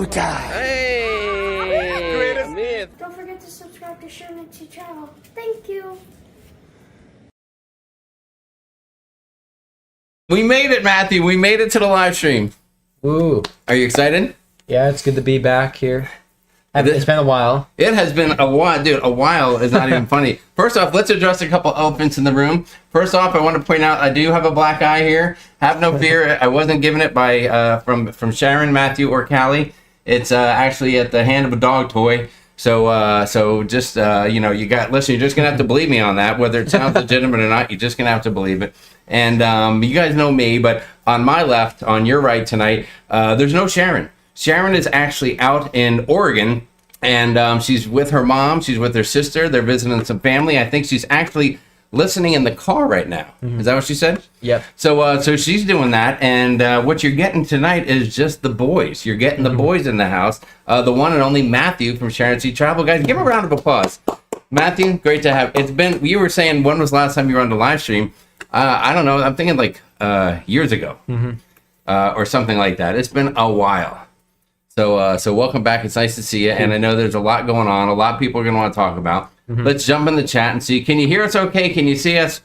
time. Hey! Myth. Don't forget to subscribe to Sharonatsea channel. Thank you. We made it, Matthew. We made it to the live stream. Woo. Are you excited? Yeah, it's good to be back here. It's been a while. It has been a while, dude. A while is not even funny. First off, let's address a couple elephants in the room. First off, I want to point out I do have a black eye here. Have no fear. I wasn't given it by from Sharon, Matthew, or Callie. It's actually at the hand of a dog toy. So just you know, listen. You're just gonna have to believe me on that. Whether it sounds legitimate or not, you're just gonna have to believe it. And you guys know me, but on my left, on your right tonight, there's no Sharon. Sharon is actually out in Oregon, and she's with her mom. She's with her sister. They're visiting some family. I think she's actually listening in the car right now. Is that what she said? Yep. So she's doing that, and what you're getting tonight is just the boys. You're getting the boys in the house. The one and only Matthew from Sharonatsea Travel. Guys, give him a round of applause. Matthew, great to have. It's been. You were saying when was the last time you were on the live stream? I don't know. I'm thinking like years ago, or something like that. It's been a while. So welcome back. It's nice to see you. And I know there's a lot going on. A lot of people are going to want to talk about. Let's jump in the chat and see. Can you hear us okay? Can you see us?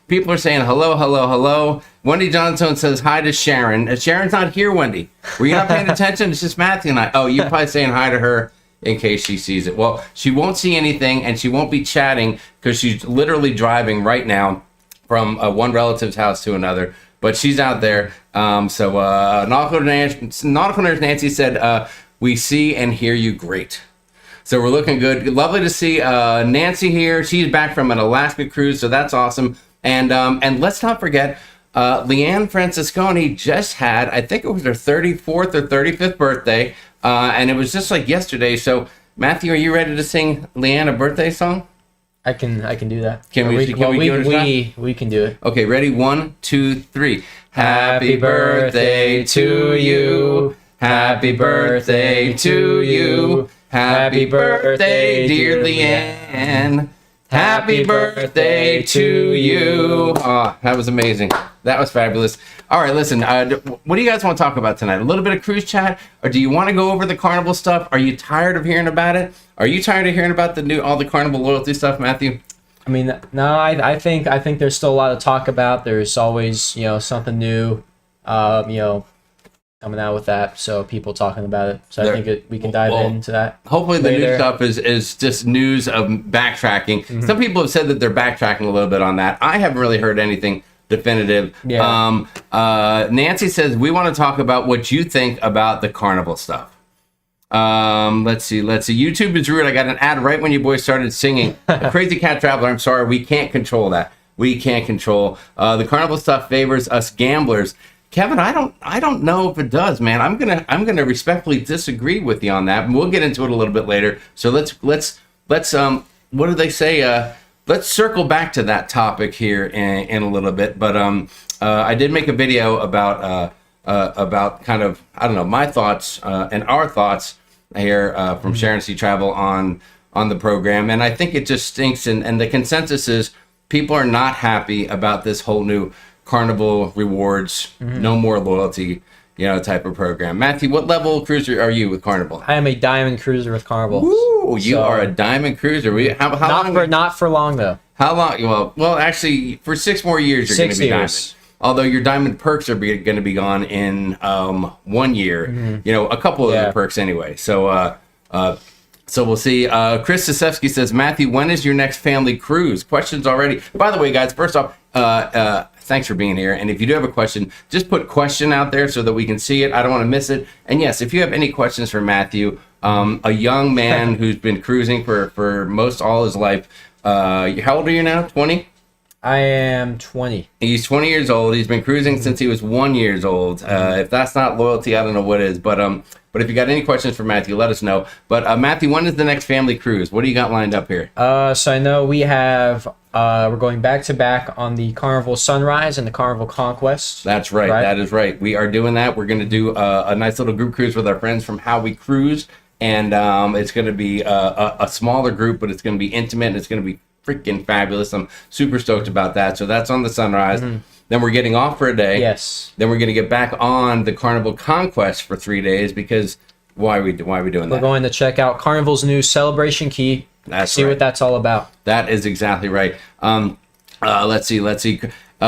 People are saying hello, hello, hello. Wendy Johnstone says hi to Sharon. Sharon's not here, Wendy. Were you not paying attention? It's just Matthew and I. Oh, you're probably saying hi to her in case she sees it. Well, she won't see anything, and she won't be chatting because she's literally driving right now from one relative's house to another. But she's out there. Nautical Nurse Nancy said, we see and hear you great. So we're looking good. Lovely to see Nancy here. She's back from an Alaska cruise, so that's awesome. And let's not forget, Leanne Francisconi just had, I think it was her 34th or 35th birthday, and it was just like yesterday. So Matthew, are you ready to sing Leanne a birthday song? I can do that. Can we do it? We can do it. Okay, ready? 1, 2, 3. Happy birthday to you. Happy birthday to you. Happy birthday, dear Leanne. Happy birthday to you. Oh, that was amazing. That was fabulous. All right, listen, what do you guys want to talk about tonight? A little bit of cruise chat, or do you want to go over the Carnival stuff? Are you tired of hearing about it? Are you tired of hearing about all the Carnival loyalty stuff, Matthew? I mean, no, I think there's still a lot to talk about. There's always, something new, coming out with that, so people talking about it. So I think we can dive into that. Hopefully the new stuff is just news of backtracking. Some people have said that they're backtracking a little bit on that. I haven't really heard anything definitive. Yeah. Nancy says, we want to talk about what you think about the Carnival stuff. Let's see. YouTube is rude. I got an ad right when you boys started singing. Crazy Cat Traveler, I'm sorry, we can't control that. We can't control. The Carnival stuff favors us gamblers. Kevin, I don't know if it does, man. I'm gonna respectfully disagree with you on that, and we'll get into it a little bit later. So let's what do they say? Let's circle back to that topic here in a little bit. But I did make a video about kind of, I don't know, my thoughts and our thoughts here from Sharonatsea Travel on the program, and I think it just stinks. And the consensus is people are not happy about this whole new Carnival rewards, no more loyalty, type of program. Matthew, what level cruiser are you with Carnival? I am a diamond cruiser with Carnival. Ooh, you are a diamond cruiser. How long? Not for long though. How long? Well, actually, for 6 more years, you're going to be diamond. Although your diamond perks are going to be gone in 1 year. A couple of the perks anyway. So we'll see. Chris Sisevsky says, Matthew, when is your next family cruise? Questions already. By the way, guys, first off, thanks for being here. And if you do have a question, just put question out there so that we can see it. I don't want to miss it. And yes, if you have any questions for Matthew, a young man who's been cruising for most all his life. How old are you now? 20? I am 20. He's 20 years old. He's been cruising since he was 1 year old. If that's not loyalty, I don't know what is. But if you got any questions for Matthew, let us know. But Matthew, when is the next family cruise? What do you got lined up here? So I know we have. We're going back to back on the Carnival Sunrise and the Carnival Conquest. That's right. That is right. We are doing that. We're going to do a nice little group cruise with our friends from How We Cruise. And it's going to be a smaller group, but it's going to be intimate, and it's going to be freaking fabulous. I'm super stoked about that. So that's on the Sunrise. Then we're getting off for a day. Yes. Then we're going to get back on the Carnival Conquest for 3 days because Why are we doing We're that? going to check out Carnival's new Celebration Key. That's see right. what that's all about. That is exactly right. Let's see.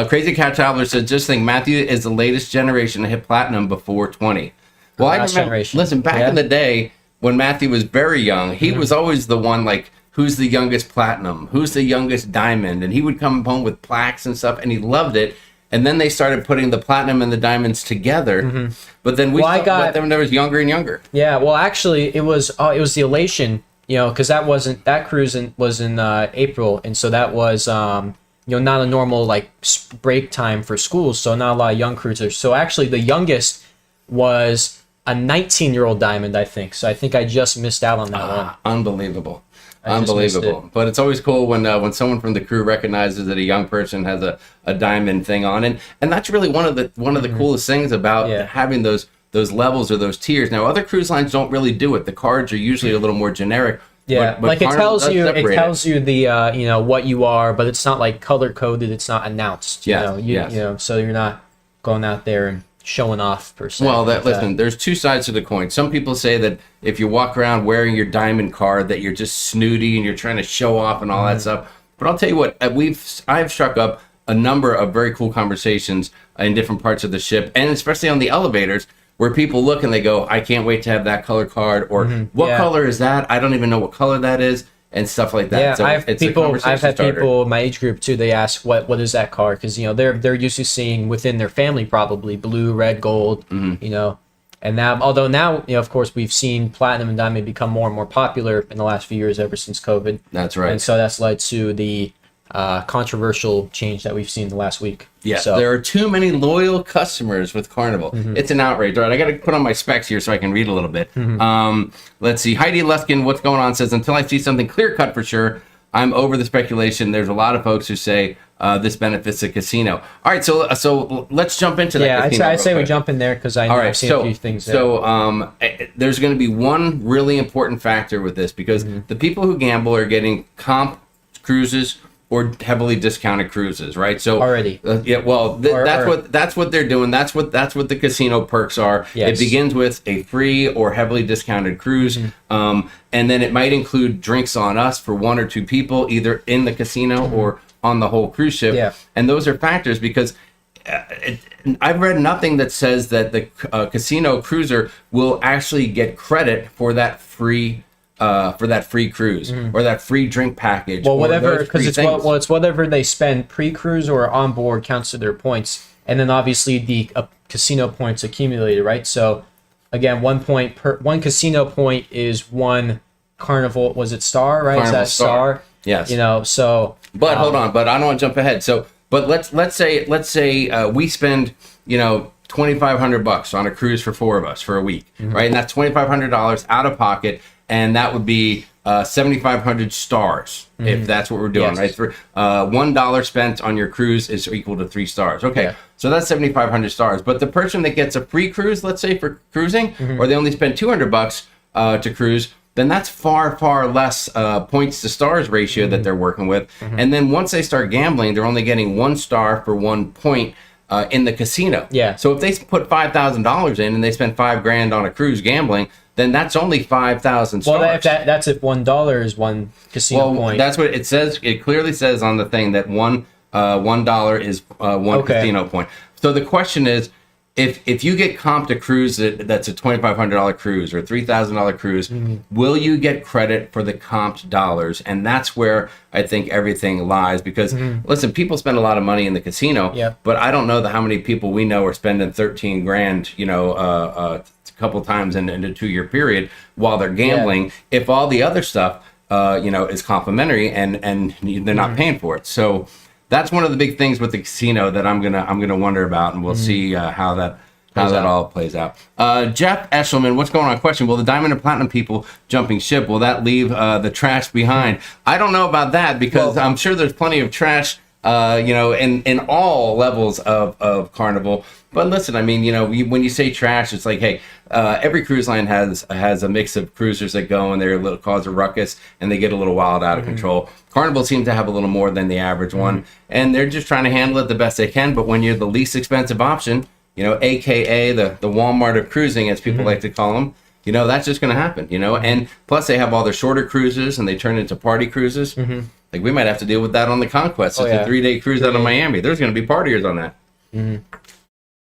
Crazy Cat Traveler said, just think Matthew is the latest generation to hit platinum before 20. Well, I Last remember, generation. listen, back in the day when Matthew was very young, he was always the one like, who's the youngest platinum? Who's the youngest diamond? And he would come home with plaques and stuff, and he loved it. And then they started putting the platinum and the diamonds together. But then let them there was younger and younger. Yeah, well, actually, it was the Elation, because that cruise was in April, and so that was not a normal like break time for schools, so not a lot of young cruisers. So actually, the youngest was a 19-year-old diamond, I think. So I think I just missed out on that one. Unbelievable. I just missed it. But it's always cool when someone from the crew recognizes that a young person has a diamond thing on, and that's really one of the coolest things about having those levels or those tiers. Now, other cruise lines don't really do it. The cards are usually a little more generic. Yeah, but like it Carnival tells you does separate the what you are, but it's not like color coded. It's not announced. Yes. So you're not going out there and showing off per se. Well, listen, there's two sides to the coin. Some people say that if you walk around wearing your diamond card, that you're just snooty and you're trying to show off and all that stuff. But I'll tell you what, I've struck up a number of very cool conversations in different parts of the ship, and especially on the elevators, where people look and they go, I can't wait to have that color card, or what color is that? I don't even know what color that is, and stuff like that. Yeah, So I've had starter. people in my age group too. They ask what is that card, because they're used to seeing within their family probably blue, red, gold, and now of course we've seen platinum and diamond become more and more popular in the last few years ever since COVID. That's right. And so that's led to the controversial change that we've seen the last week. Yeah, so, there are too many loyal customers with Carnival. It's an outrage. All right, I got to put on my specs here so I can read a little bit. Let's see. Heidi Luskin, what's going on, says, until I see something clear-cut for sure, I'm over the speculation. There's a lot of folks who say this benefits the casino. All right, so let's jump into that casino. Yeah, I'd say we jump in there because I've seen a few things there. So there's going to be one really important factor with this, because the people who gamble are getting comp cruises or heavily discounted cruises, right? So already, that's what they're doing. That's what the casino perks are. Yes. It begins with a free or heavily discounted cruise, and then it might include drinks on us for one or two people, either in the casino or on the whole cruise ship. Yeah. And those are factors because I've read nothing that says that the casino cruiser will actually get credit for that free cruise or that free drink package. Well, whatever, because it's whatever they spend pre-cruise or on board counts to their points, and then obviously the casino points accumulated, right? So again, one casino point is one Carnival. Was it star? Right? Carnival Is that star? Yes. So. But hold on. But I don't want to jump ahead. So, but let's say we spend $2,500 on a cruise for four of us for a week, right? And that's $2,500 out of pocket. And that would be 7,500 stars if that's what we're doing, right? For $1 spent on your cruise is equal to 3 stars. Okay, so that's 7,500 stars. But the person that gets a free cruise, let's say for cruising, or they only spend $200 to cruise, then that's far less points to stars ratio that they're working with. And then once they start gambling, they're only getting 1 star for 1 point in the casino. Yeah. So if they put $5,000 in and they spend $5,000 on a cruise gambling, then that's only 5,000 stars. Well, that's if $1 is one casino point. That's what it says. It clearly says on the thing that $1 is one casino point. So the question is, if you get comped a cruise that's a $2,500 cruise or a $3,000 cruise, will you get credit for the comped dollars? And that's where I think everything lies. Because listen, people spend a lot of money in the casino, but I don't know how many people we know are spending $13,000, a couple times in a 2-year period while they're gambling. If all the other stuff, is complimentary and they're not paying for it. So that's one of the big things with the casino that I'm gonna wonder about, and we'll see how that all plays out. Jeff Eshelman, what's going on? Question: will the diamond and platinum people jumping ship, will that leave the trash behind? I don't know about that, because I'm sure there's plenty of trash, in all levels of Carnival. But listen, I mean, when you say trash, it's like, hey, every cruise line has a mix of cruisers that go and they cause a ruckus and they get a little wild out of control. Carnival seems to have a little more than the average one, and they're just trying to handle it the best they can. But when you're the least expensive option, AKA the Walmart of cruising, as people like to call them, You know, that's just going to happen, you know. And plus they have all their shorter cruises and they turn into party cruises. Like we might have to deal with that on the Conquest. It's a 3-day cruise out of Miami. There's going to be partiers on that,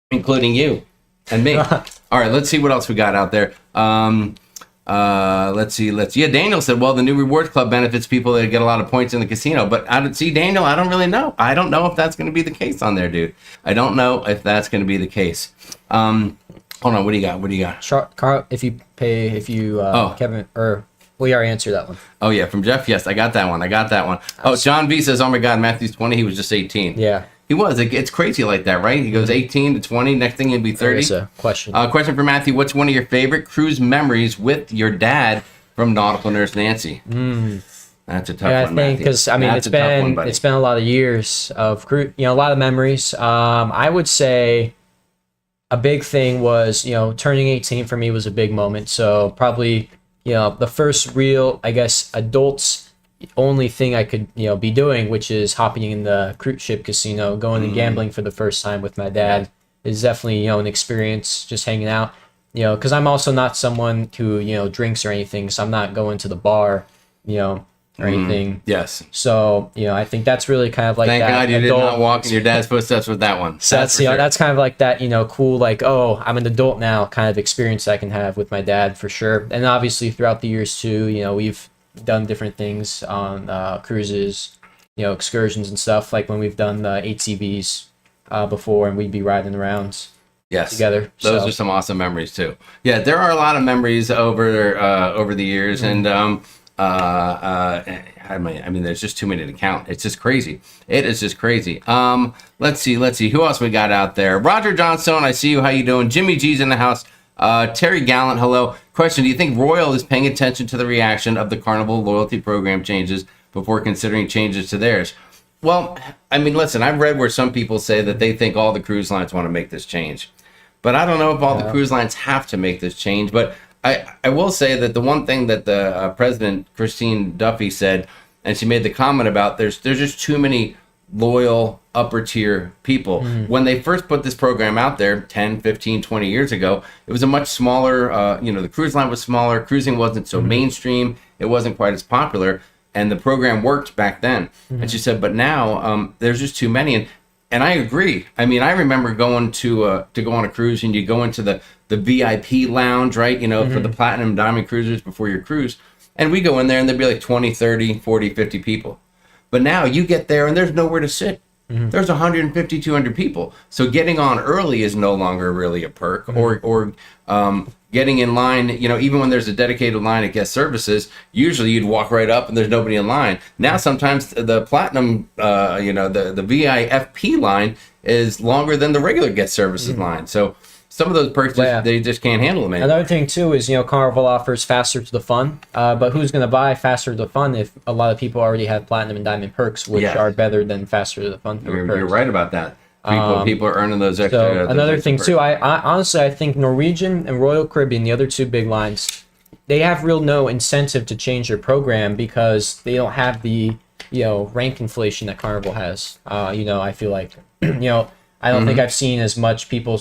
including you and me. All right, let's see what else we got out there. Let's see. Yeah, Daniel said, well, the new rewards club benefits people that get a lot of points in the casino. But Daniel, I don't really know. I don't know if that's going to be the case on there, dude. I don't know if that's going to be the case. Hold on, what do you got? Carl, if you Kevin, or we already answered that one. Oh yeah, from Jeff. Yes, I got that one. Oh, John V says, oh my God, Matthew's 20. He was just 18. Yeah. He was. It's crazy like that, right? He goes 18 to 20. Next thing he'll be 30. There's a question. Question for Matthew. What's one of your favorite cruise memories with your dad from Nautical Nurse Nancy? That's a tough one, I think because it's been a lot of years of cruise, a lot of memories. I would say a big thing was turning 18 for me was a big moment. So probably the first real, I guess, adults only thing I could be doing, which is hopping in the cruise ship casino, going and gambling for the first time with my dad, is definitely an experience. Just hanging out, because I'm also not someone who drinks or anything, so I'm not going to the bar, or anything. Yes. So I think that's really kind of like Thank that. God you did not walk in your dad's footsteps with that one. So that's kind of like that cool, like, oh, I'm an adult now kind of experience I can have with my dad for sure. And obviously throughout the years too, we've done different things on cruises, excursions and stuff, like when we've done the ATVs before, and we'd be riding around together. Those are some awesome memories too. Yeah, there are a lot of memories over the years, and there's just too many to count. It's just crazy. It is just crazy. Let's see who else we got out there. Roger Johnstone, I see you. How you doing? Jimmy G's in the house. Terry Gallant, hello. Question, do you think Royal is paying attention to the reaction of the Carnival loyalty program changes before considering changes to theirs? Well, listen, I've read where some people say that they think all the cruise lines want to make this change. But I don't know if all the cruise lines have to make this change. But I will say that the one thing that the President, Christine Duffy, said, and she made the comment about there's just too many loyal upper tier people. When they first put this program out there 10, 15, 20 years ago, it was a much smaller, the cruise line was smaller, cruising wasn't so mainstream, it wasn't quite as popular, and the program worked back then. And she said, but now there's just too many. And I agree. I remember going to go on a cruise, and you go into the VIP lounge, right? For the Platinum Diamond cruisers before your cruise. And we go in there and there'd be like 20, 30, 40, 50 people. But now you get there and there's nowhere to sit. There's 150, 200 people. So getting on early is no longer really a perk. Or getting in line, even when there's a dedicated line at guest services, usually you'd walk right up and there's nobody in line. Now sometimes the Platinum, the VIFP line is longer than the regular guest services line. So some of those perks, they just can't handle them anymore. Another thing, too, is, Carnival offers faster to the fun. But who's going to buy faster to the fun if a lot of people already have Platinum and Diamond perks, which are better than faster to the fun perks? You're right about that. People are earning those extra. So another thing, too, I honestly, I think Norwegian and Royal Caribbean, the other two big lines, they have no incentive to change their program because they don't have the, rank inflation that Carnival has. I feel like, I don't think I've seen as much people,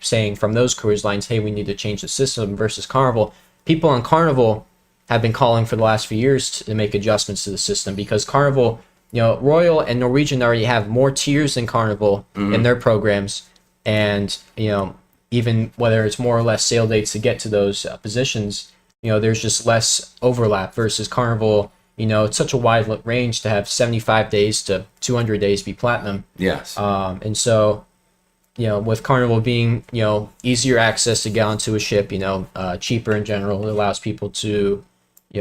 saying from those cruise lines, hey, we need to change the system versus Carnival. People on Carnival have been calling for the last few years to make adjustments to the system because Carnival, Royal and Norwegian already have more tiers than Carnival in their programs. And, even whether it's more or less sail dates to get to those positions, there's just less overlap versus Carnival. It's such a wide range to have 75 days to 200 days be Platinum. Yes. And so, with Carnival being, easier access to get onto a ship, cheaper in general, it allows people to,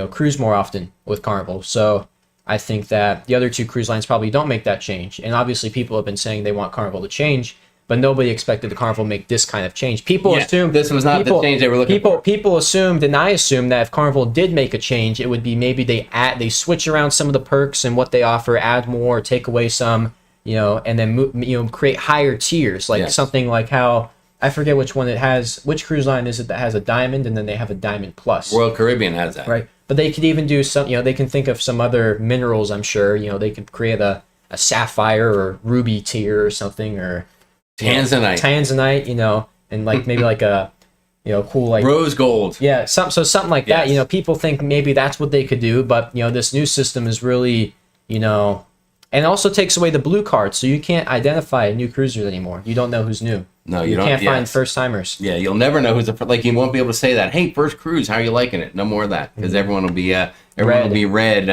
cruise more often with Carnival. So I think that the other two cruise lines probably don't make that change. And obviously people have been saying they want Carnival to change, but nobody expected the Carnival to make this kind of change. People assumed this was not the change they were looking for. People assumed, and I assumed, that if Carnival did make a change, it would be maybe they switch around some of the perks and what they offer, add more, take away some, and then create higher tiers, like something like how, I forget which one it has. Which cruise line is it that has a Diamond and then they have a Diamond Plus? Royal Caribbean has that, right? But they could even do some. They can think of some other minerals. I'm sure. They could create a sapphire or ruby tier or something, or Tanzanite, and like maybe like a cool like Rose gold. yeah, something like that. Yes. People think maybe that's what they could do, but this new system is really, and it also takes away the blue card, so you can't identify new cruisers anymore. You don't know who's new. No, you don't. can't find Yes. first timers. Yeah, you'll never know who's like you won't be able to say that. Hey, first cruise, how are you liking it? No more of that because everyone will be red.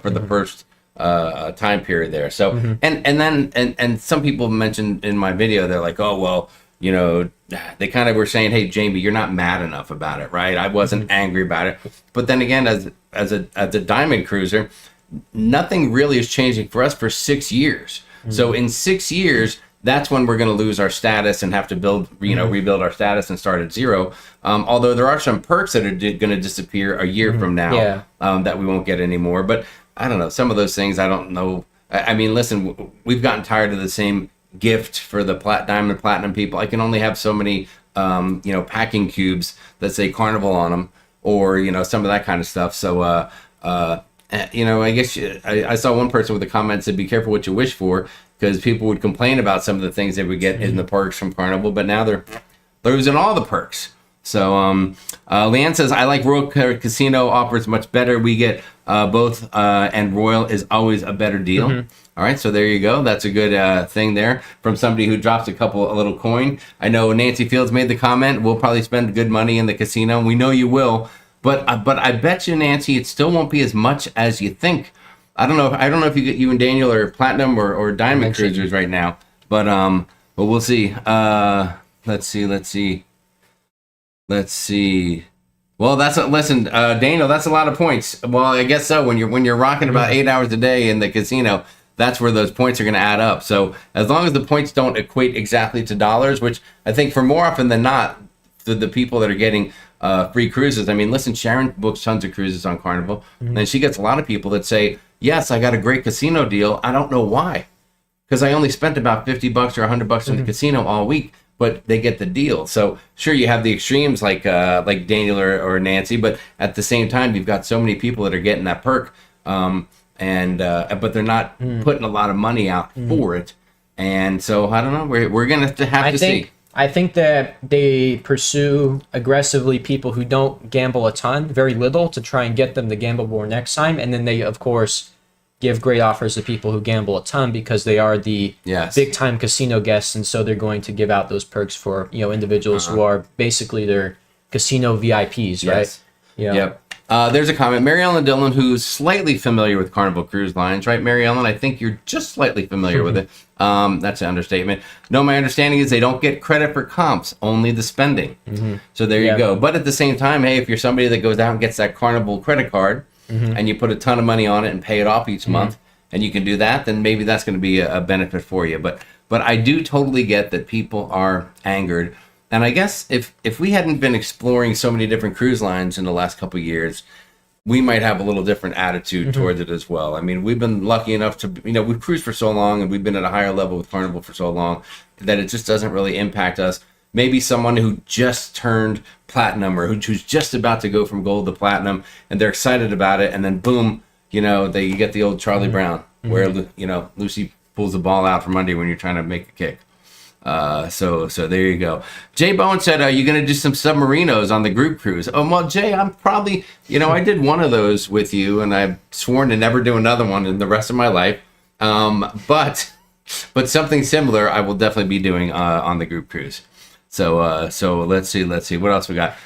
For the first time period there. So and some people mentioned in my video, they're like, oh well, they kind of were saying, hey Jamie, you're not mad enough about it, right? I wasn't angry about it, but then again, as a diamond cruiser, nothing really is changing for us for 6 years. So in 6 years, that's when we're going to lose our status and have to rebuild our status and start at zero. Although there are some perks that are going to disappear a year from now that we won't get anymore. But I don't know. Some of those things I don't know. I mean, listen, we've gotten tired of the same gift for the diamond platinum people. I can only have so many, packing cubes that say Carnival on them, or some of that kind of stuff. So, I guess I saw one person with a comment said, "Be careful what you wish for," because people would complain about some of the things they would get in the perks from Carnival, but now they're losing all the perks. So, Leanne says, "I like Royal Casino offers much better. We get both, and Royal is always a better deal." All right, so there you go. That's a good thing there from somebody who drops a little coin. I know Nancy Fields made the comment, we'll probably spend good money in the casino. And we know you will, but I bet you, Nancy, it still won't be as much as you think. I don't know if you and Daniel are platinum or diamond cruisers right now, but we'll see. Let's see. Well, Daniel, that's a lot of points. Well, I guess so. When you're rocking about 8 hours a day in the casino, that's where those points are going to add up. So as long as the points don't equate exactly to dollars, which I think for more often than not, the people that are getting free cruises. I mean, listen, Sharon books tons of cruises on Carnival, and she gets a lot of people that say, yes, I got a great casino deal. I don't know why, because I only spent about $50 or $100 in the casino all week, but they get the deal. So sure, you have the extremes like Daniel or Nancy, but at the same time, you've got so many people that are getting that perk, but they're not putting a lot of money out for it. And so I don't know. We're gonna have to see. I think that they pursue aggressively people who don't gamble a ton, very little, to try and get them to gamble more next time. And then they, of course, give great offers to people who gamble a ton because they are the big time casino guests. And so they're going to give out those perks for, individuals who are basically their casino VIPs, right? Yes. Yeah. Yep. There's a comment. Mary Ellen Dillon, who's slightly familiar with Carnival Cruise Lines, right, Mary Ellen? I think you're just slightly familiar with it. That's an understatement. No, my understanding is they don't get credit for comps, only the spending. So there you go. But at the same time, hey, if you're somebody that goes out and gets that Carnival credit card and you put a ton of money on it and pay it off each month, and you can do that, then maybe that's going to be a benefit for you. But I do totally get that people are angered. And I guess if we hadn't been exploring so many different cruise lines in the last couple of years, we might have a little different attitude towards it as well. I mean, we've been lucky enough to, we've cruised for so long and we've been at a higher level with Carnival for so long that it just doesn't really impact us. Maybe someone who just turned platinum or who's just about to go from gold to platinum and they're excited about it, and then boom, you get the old Charlie Brown where, Lucy pulls the ball out from under you when you're trying to make a kick. So there you go. Jay Bowen said, are you going to do some submarinos on the group cruise? Oh, well, Jay, I'm probably, I did one of those with you and I've sworn to never do another one in the rest of my life. But something similar I will definitely be doing, on the group cruise. So let's see what else we got.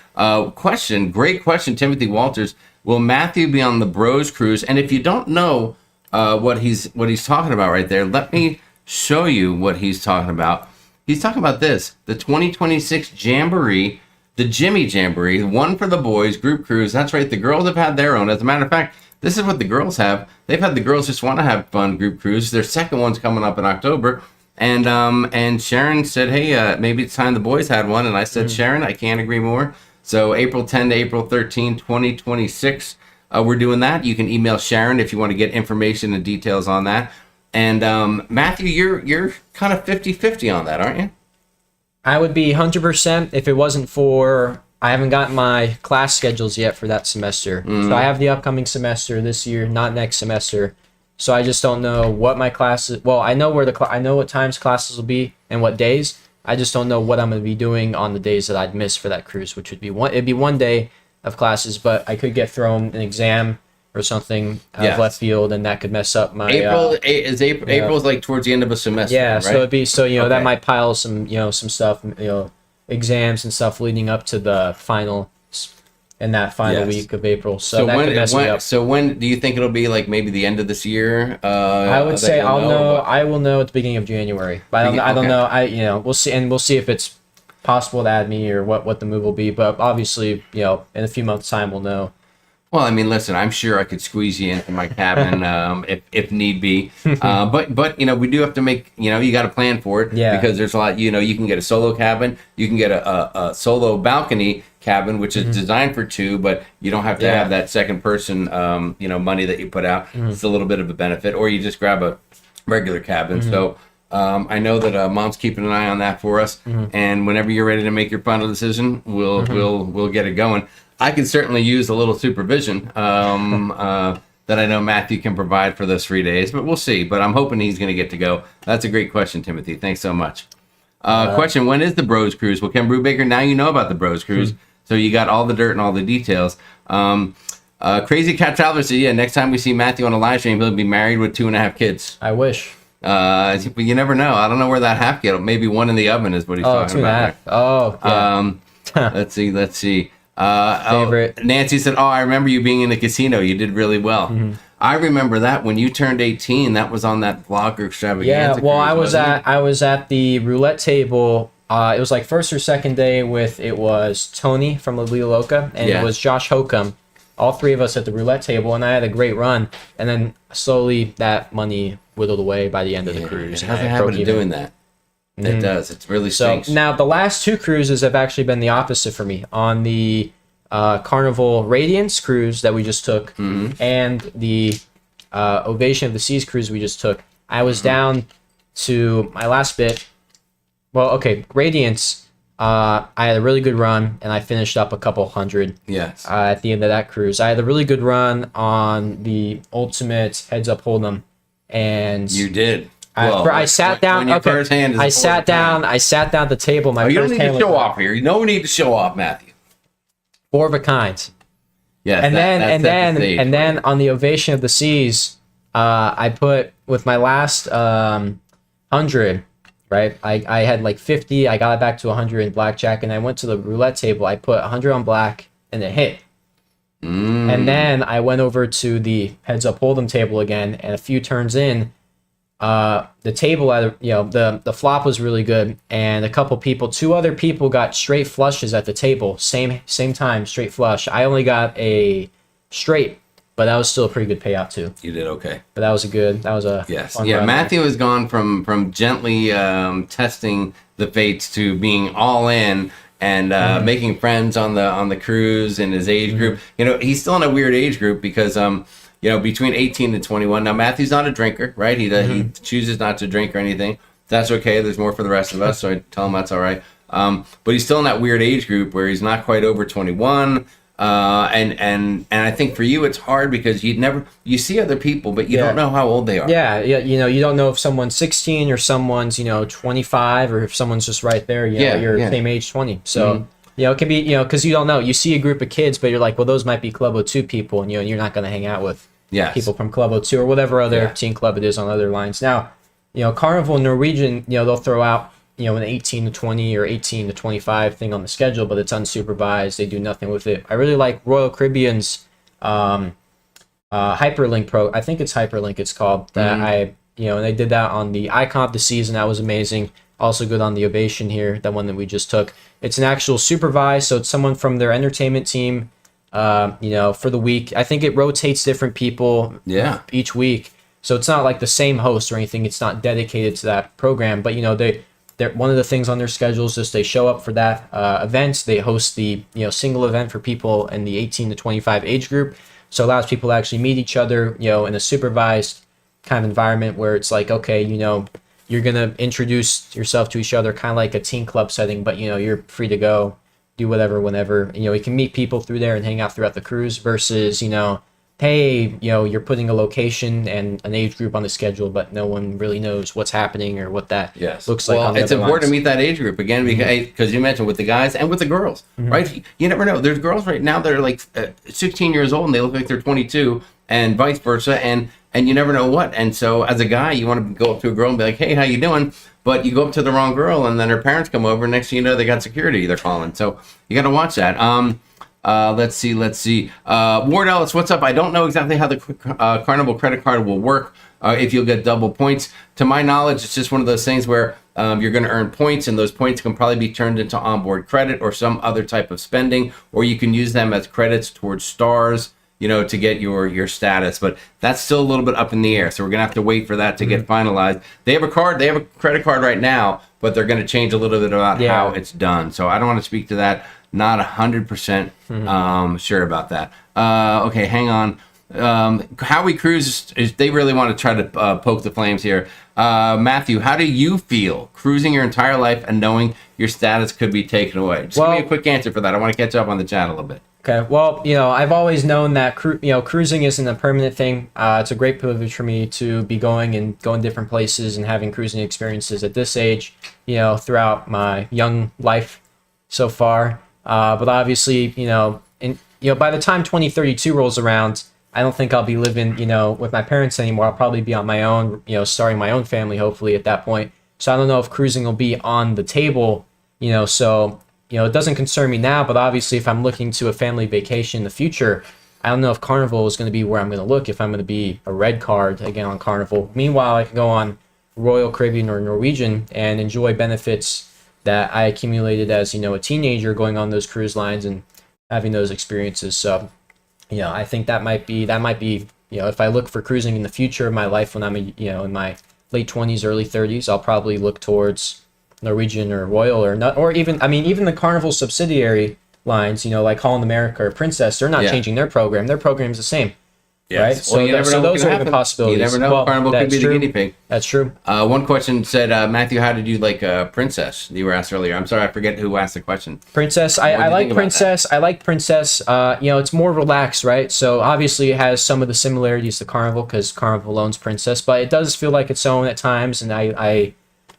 Great question. Timothy Walters, will Matthew be on the Bros cruise? And if you don't know, what he's talking about right there, let me show you what he's talking about. He's talking about this, the 2026 Jamboree, the Jimmy Jamboree, one for the boys, group cruise. That's right, the girls have had their own. As a matter of fact, this is what the girls have. They've had the girls just want to have fun group cruise. Their second one's coming up in October. And Sharon said, hey, maybe it's time the boys had one. And I said, Sharon, I can't agree more. So April 10 to April 13, 2026, we're doing that. You can email Sharon if you want to get information and details on that. And Matthew, you're kind of 50-50 on that, aren't you? I would be 100% if it wasn't for, I haven't gotten my class schedules yet for that semester. So I have the upcoming semester this year, not next semester. So I just don't know what my classes. Well, I know I know what times classes will be and what days, I just don't know what I'm going to be doing on the days that I'd miss for that cruise, which would be it'd be 1 day of classes, but I could get thrown an exam or something out of left field, and that could mess up my April's like towards the end of a semester. yeah, right? so it'd be that Okay. might pile some some stuff, exams and stuff leading up to the final in that final Yes. week of April. So that could mess me up. So when do you think it'll be? Like maybe the end of this year? I would say I I will know at the beginning of January. But I don't Okay. know. We'll see, and we'll see if it's possible to add me or what the move will be. But obviously, in a few months' time, we'll know. Well, I mean, listen, I'm sure I could squeeze you into my cabin if need be. But we do have to make, you got to plan for it. Yeah. Because there's a lot, you can get a solo cabin, you can get a solo balcony cabin, which is designed for two, but you don't have to have that second person, money that you put out. It's a little bit of a benefit, or you just grab a regular cabin. So I know that Mom's keeping an eye on that for us, and whenever you're ready to make your final decision, we'll get it going. I could certainly use a little supervision that I know Matthew can provide for those 3 days, but we'll see. But I'm hoping he's going to get to go. That's a great question, Timothy. Thanks so much. Question: when is the Bros Cruise? Well, Ken Brubaker, now you know about the Bros Cruise, so you got all the dirt and all the details. Crazy Cat Traveler said, yeah, next time we see Matthew on a live stream, he'll be married with 2.5 kids. I wish. But you never know. I don't know where that half get. Maybe one in the oven is what he's talking about. 2.5. Oh, yeah. Let's see. Favorite. Nancy said, I remember you being in the casino. You did really well. I remember that when you turned 18, that was on that vlogger extravaganza. Yeah, well, cruise, I was at the roulette table. It was like first or second day it was Tony from La Vida Loca, and it was Josh Hokum. All three of us at the roulette table, and I had a great run. And then slowly that money whittled away by the end of the cruise. It hasn't happened to doing that. It does. It's really stinks. So now the last two cruises have actually been the opposite for me. On the Carnival Radiance cruise that we just took, and the Ovation of the Seas cruise we just took, I was down to my last bit. Well, okay, Radiance, I had a really good run, and I finished up a couple hundred. Yes. At the end of that cruise, I had a really good run on the Ultimate Heads Up Hold'em, and You did. I sat down. When your Okay, first hand is I the sat fourth down. hand. I sat down at the table. My You don't first need to hand show was off here. No need to show off, Matthew. 4 of a kind. Yes. And that's the then on the Ovation of the Seas, I put with my last 100. Right, I had like 50. I got it back to 100 in blackjack, and I went to the roulette table. I put 100 on black, and it hit. And then I went over to the Heads Up Hold'em table again, and a few turns in, the table, the flop was really good, and two other people got straight flushes at the table, same time, straight flush. I only got a straight, but that was still a pretty good payout too. You did okay. But that was a Yes. fun Yeah. run. Matthew has gone from gently testing the fates to being all in and making friends on the cruise in his age group. He's still in a weird age group because between 18 and 21. Now Matthew's not a drinker, right? He chooses not to drink or anything. That's okay. There's more for the rest of us, so I tell him that's all right. But he's still in that weird age group where he's not quite over 21. And I think for you it's hard because you see other people, but you don't know how old they are. Yeah, you don't know if someone's 16 or someone's 25, or if someone's just right there. You're same age 20. So it can be because you don't know. You see a group of kids, but you're like, well, those might be Club O2 people, and you're not going to hang out with people from Club O2 or whatever other teen club it is on other lines. Now, Carnival and Norwegian, they'll throw out an 18 to 20 or 18 to 25 thing on the schedule, but it's unsupervised. They do nothing with it. I really like Royal Caribbean's Hyperlink I think it's Hyperlink it's called. That and they did that on the Icon of the Seas, and that was amazing. Also good on the Ovation here, that one that we just took. It's an actual supervised, so it's someone from their entertainment team, for the week. I think it rotates different people each week. So it's not like the same host or anything. It's not dedicated to that program, but they're one of the things on their schedule is just they show up for that event. They host the single event for people in the 18 to 25 age group, so it allows people to actually meet each other in a supervised kind of environment where it's like, okay, you're gonna introduce yourself to each other, kind of like a teen club setting, but you're free to go do whatever whenever. You can meet people through there and hang out throughout the cruise versus hey, you're putting a location and an age group on the schedule, but no one really knows what's happening or what that looks like. Well, it's important to meet that age group again because you mentioned with the guys and with the girls, right? You never know. There's girls right now that are like 16 years old and they look like they're 22, and vice versa, and you never know what. And so as a guy, you want to go up to a girl and be like, hey, how you doing? But you go up to the wrong girl, and then her parents come over. Next thing you know, they got security they're calling. So you got to watch that. Let's see. Ward Ellis, what's up? I don't know exactly how the Carnival credit card will work, if you'll get double points. To my knowledge, it's just one of those things where you're going to earn points, and those points can probably be turned into onboard credit or some other type of spending, or you can use them as credits towards stars, to get your status. But that's still a little bit up in the air, so we're going to have to wait for that to get finalized. They have a credit card right now, but they're going to change a little bit about how it's done. So I don't want to speak to that. Not 100% sure about that. Okay, hang on. How we cruise is they really want to try to poke the flames here. Matthew, how do you feel cruising your entire life and knowing your status could be taken away? Just give me a quick answer for that. I want to catch up on the chat a little bit. Okay, well, I've always known that cruising isn't a permanent thing. It's a great privilege for me to be going different places and having cruising experiences at this age, throughout my young life so far. But obviously, by the time 2032 rolls around, I don't think I'll be living, with my parents anymore. I'll probably be on my own, starting my own family, hopefully at that point. So I don't know if cruising will be on the table, so, it doesn't concern me now, but obviously if I'm looking to a family vacation in the future, I don't know if Carnival is going to be where I'm going to look, if I'm going to be a red card again on Carnival. Meanwhile, I can go on Royal Caribbean or Norwegian and enjoy benefits that I accumulated as, a teenager going on those cruise lines and having those experiences. So, I think that might be, if I look for cruising in the future of my life when I'm, in my late 20s, early 30s, I'll probably look towards Norwegian or Royal or even the Carnival subsidiary lines, like Holland America or Princess, they're not changing their program. Their program's the same. Yes. Right? So, well, so those are the possibilities. You never know. Carnival could be the guinea pig. That's true. One question said, Matthew, how did you like Princess? You were asked earlier. I'm sorry, I forget who asked the question. Princess. I like Princess. I like Princess. It's more relaxed, right? So obviously it has some of the similarities to Carnival because Carnival owns Princess, but it does feel like its own at times. And I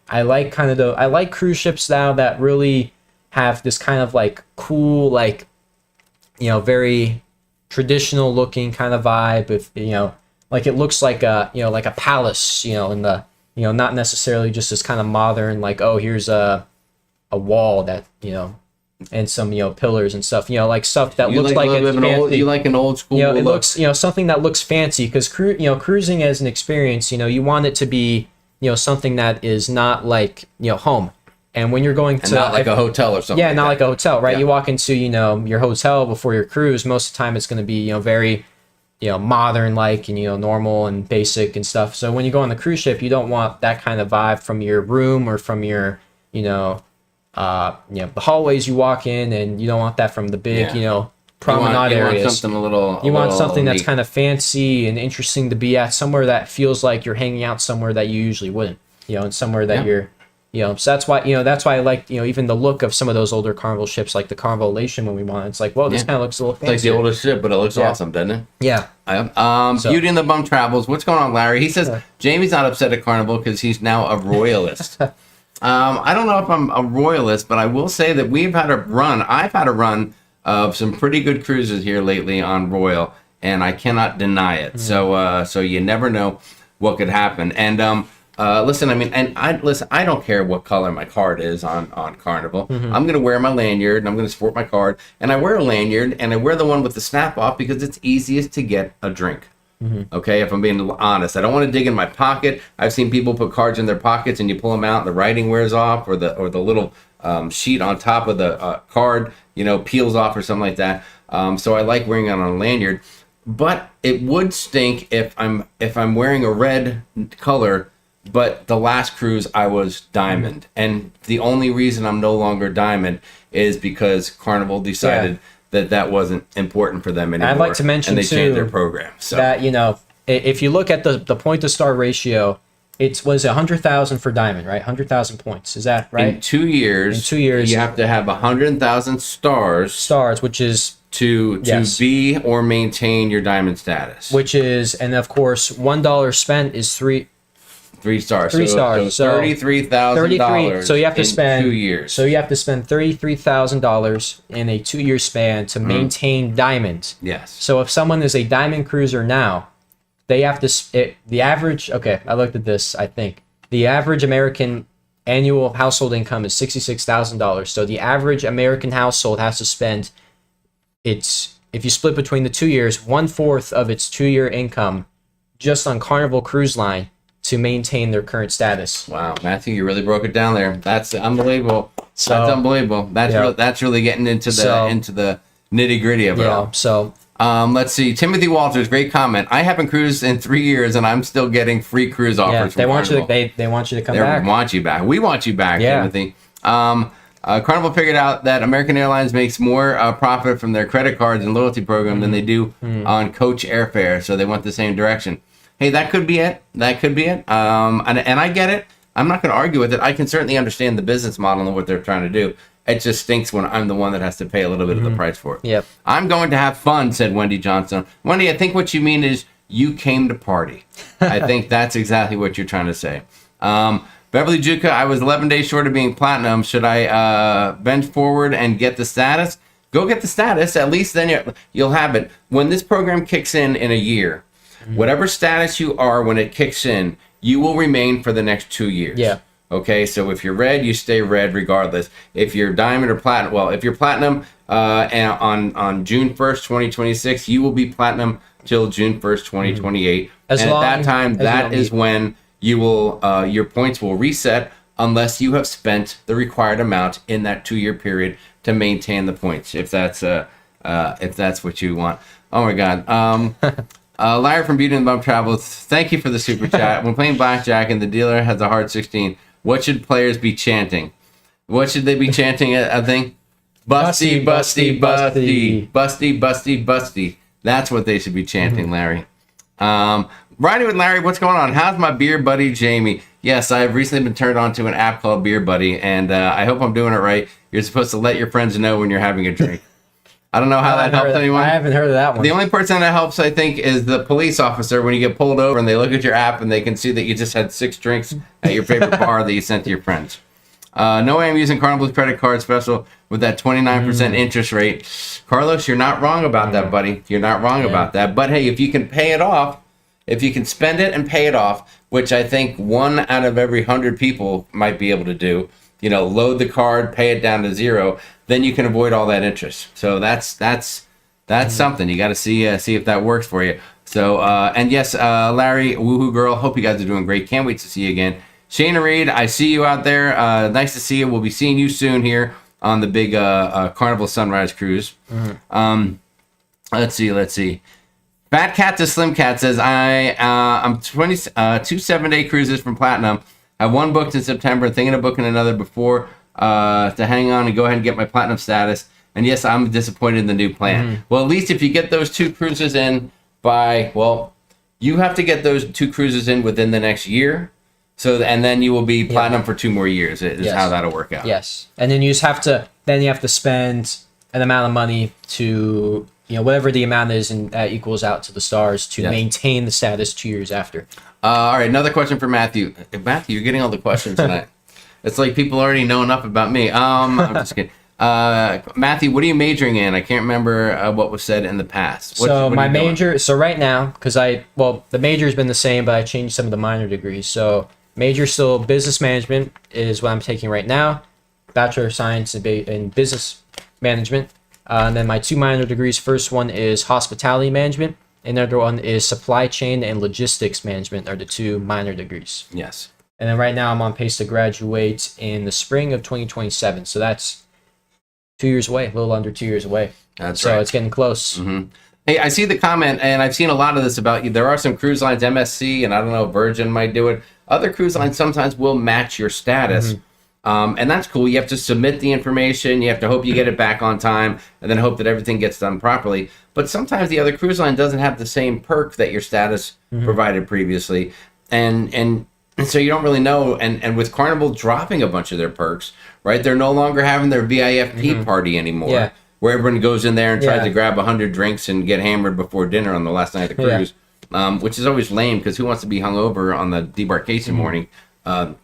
like I like cruise ships now that really have this kind of like cool, like, very traditional looking kind of vibe with, like it looks like a palace, in the, not necessarily just this kind of modern, like, oh, here's a wall that, and some, pillars and stuff, like stuff that looks like it's fancy. You like an old school it look. Looks, something that looks fancy because cruising as an experience, you want it to be, something that is not like, home. And when you're going to not like a hotel or something. Yeah, not like a hotel, right? Yeah. You walk into, your hotel before your cruise, most of the time it's going to be, very, modern like and, normal and basic and stuff. So when you go on the cruise ship, you don't want that kind of vibe from your room or from your, the hallways you walk in, and you don't want that from the big, promenade areas. You want something a little You want something unique. that's kind of fancy and interesting to be at, somewhere that feels like you're hanging out somewhere that you usually wouldn't, and somewhere that you're so that's why I like even the look of some of those older Carnival ships, like the Carnival Elation when we won. It's like, well, this kind of looks a little fancy. It's like the oldest ship, but it looks awesome, doesn't it? Yeah. Beauty and the Bum Travels. What's going on, Larry? He says Jamie's not upset at Carnival because he's now a royalist. I don't know if I'm a royalist, but I will say that I've had a run of some pretty good cruises here lately on Royal, and I cannot deny it. So you never know what could happen. And listen, I don't care what color my card is on Carnival. I'm going to wear my lanyard, and I'm going to sport my card. And I wear a lanyard, and I wear the one with the snap off because it's easiest to get a drink. Okay, if I'm being honest, I don't want to dig in my pocket. I've seen people put cards in their pockets, and you pull them out, and the writing wears off, or the little sheet on top of the card, peels off or something like that. So I like wearing it on a lanyard. But it would stink if I'm wearing a red color. But the last cruise I was diamond, and the only reason I'm no longer diamond is because Carnival decided that wasn't important for them anymore. I'd like to mention and they too changed their program. So that if you look at the point to star ratio, it was 100,000 for diamond, right? 100,000 points. Is that right? In 2 years, you have to have 100,000 stars. Which is to Yes. be or maintain your diamond status. Which is, and of course, $1 spent is 3 3 stars. stars. So $33,000. So you have to in spend 2 years. So you have to spend $33,000 in a 2-year span to maintain diamond. Yes. So if someone is a diamond cruiser now, they have to the average. Okay, I looked at this. I think the average American annual household income is $66,000. So the average American household has to spend if you split between the 2 years, 1/4 of its 2-year income just on Carnival Cruise Line to maintain their current status. Wow, Matthew, you really broke it down there. That's unbelievable. So, that's unbelievable. That's really getting into the nitty gritty of it all. So let's see. Timothy Walters, great comment. I haven't cruised in 3 years, and I'm still getting free cruise offers. they from want Carnival. they want you to come They back. want you back. We want you back, Yeah. Timothy. Carnival figured out that American Airlines makes more profit from their credit cards and loyalty program than they do on coach airfare, so they went the same direction. Hey, that could be it. That could be it. And I get it. I'm not going to argue with it. I can certainly understand the business model and what they're trying to do. It just stinks when I'm the one that has to pay a little bit of the price for it. Yep. I'm going to have fun, said Wendy Johnson. Wendy, I think what you mean is you came to party. I think that's exactly what you're trying to say. Beverly Juca, I was 11 days short of being platinum. Should I bend forward and get the status? Go get the status. At least then you'll have it. When this program kicks in a year, whatever status you are when it kicks in, you will remain for the next 2 years. Yeah. Okay, so if you're red, you stay red regardless. If you're diamond or platinum, well, if you're platinum and on June 1st, 2026, you will be platinum till June 1st, 2028. And at that time, that is when you will your points will reset unless you have spent the required amount in that 2-year period to maintain the points. If that's what you want. Oh my God. Larry from Beauty and Bump Travel, thank you for the super chat. When playing blackjack and the dealer has a hard 16, what should players be chanting? What should they be chanting? I think busty, busty, busty, busty, busty, busty. That's what they should be chanting, Larry. Riding with Larry, what's going on? How's my beer buddy Jamie? Yes, I have recently been turned on to an app called Beer Buddy, and I hope I'm doing it right. You're supposed to let your friends know when you're having a drink. I don't know how that helps anyone. I haven't heard of that one. The only person that helps, I think, is the police officer when you get pulled over and they look at your app and they can see that you just had 6 drinks at your favorite bar that you sent to your friends. No way I'm using Carnival's credit card special with that 29% interest rate. Carlos, you're not wrong about that, buddy. You're not wrong about that. But hey, if you can pay it off, if you can spend it and pay it off, which I think 1 out of every 100 people might be able to do, load the card, pay it down to 0, then you can avoid all that interest. So that's something. You got to see if that works for you. So and yes, Larry, woohoo girl, hope you guys are doing great. Can't wait to see you again. Shana Reed, I see you out there. Nice to see you. We'll be seeing you soon here on the big Carnival Sunrise Cruise. Let's see. Fat Cat to Slim Cat says, I'm 2 7-day cruises from Platinum. I have 1 booked in September, thinking of booking another before to hang on and go ahead and get my Platinum status. And yes, I'm disappointed in the new plan. Well, at least if you get those 2 cruises in you have to get those 2 cruises in within the next year. So, and then you will be Platinum for 2 more years is how that'll work out. Yes. And then you have to spend an amount of money to, whatever the amount is, and that equals out to the stars to maintain the status 2 years after. All right, another question for Matthew. Matthew, you're getting all the questions tonight. It's like people already know enough about me. I'm just kidding. Matthew, what are you majoring in? I can't remember what was said in the past. My major, right now, the major has been the same, but I changed some of the minor degrees. So major still business management is what I'm taking right now. Bachelor of Science in Business Management. And then my 2 minor degrees, first one is Hospitality Management. Another one is Supply Chain and Logistics Management are the 2 minor degrees. Yes. And then right now I'm on pace to graduate in the spring of 2027. So that's 2 years away, a little under 2 years away. That's right. So it's getting close. Mm-hmm. Hey, I see the comment, and I've seen a lot of this about you. There are some cruise lines, MSC, and I don't know, Virgin might do it. Other cruise lines sometimes will match your status. And that's cool. You have to submit the information. You have to hope you get it back on time and then hope that everything gets done properly. But sometimes the other cruise line doesn't have the same perk that your status provided previously. And so you don't really know. And with Carnival dropping a bunch of their perks, right? They're no longer having their VIFP party anymore. Yeah. where everyone goes in there and tries Yeah. to grab 100 drinks and get hammered before dinner on the last night of the cruise, which is always lame because who wants to be hungover on the debarkation morning? So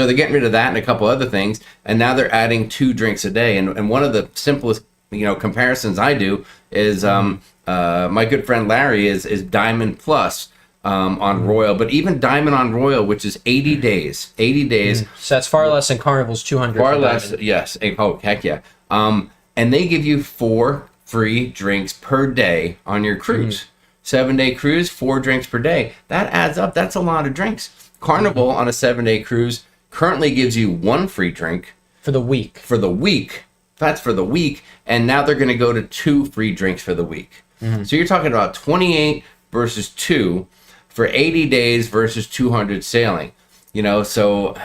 they're getting rid of that and a couple other things, and now they're adding 2 drinks a day. And one of the simplest, comparisons I do is my good friend Larry is Diamond Plus on Royal, but even Diamond on Royal, which is 80 days. 80 days. So that's far less than Carnival's 200. Far for less, Diamond. yes. Oh, heck yeah. And they give you 4 free drinks per day on your cruise. 7-day cruise, 4 drinks per day. That adds up. That's a lot of drinks. Carnival on a 7-day cruise currently gives you 1 free drink For the week. for the week. That's for the week. And now they're going to go to 2 free drinks for the week. So you're talking about 28 versus 2 for 80 days versus 200 sailing. So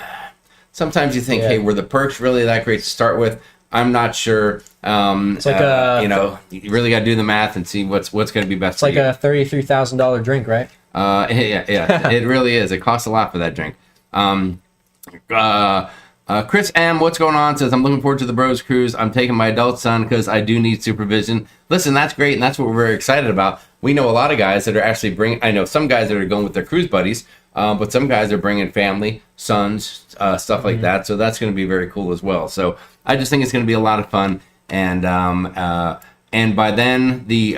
sometimes you think, hey, were the perks really that great to start with? I'm not sure. It's like you really got to do the math and see what's going to be best It's for like you. a $33,000 drink, right? Yeah, it really is. It costs a lot for that drink. Chris M, what's going on? Says, I'm looking forward to the Bros Cruise. I'm taking my adult son because I do need supervision. Listen, that's great, and that's what we're very excited about. We know a lot of guys that are actually I know some guys that are going with their cruise buddies, but some guys are bringing family, sons, stuff like that. So that's going to be very cool as well. So I just think it's going to be a lot of fun. And by then, the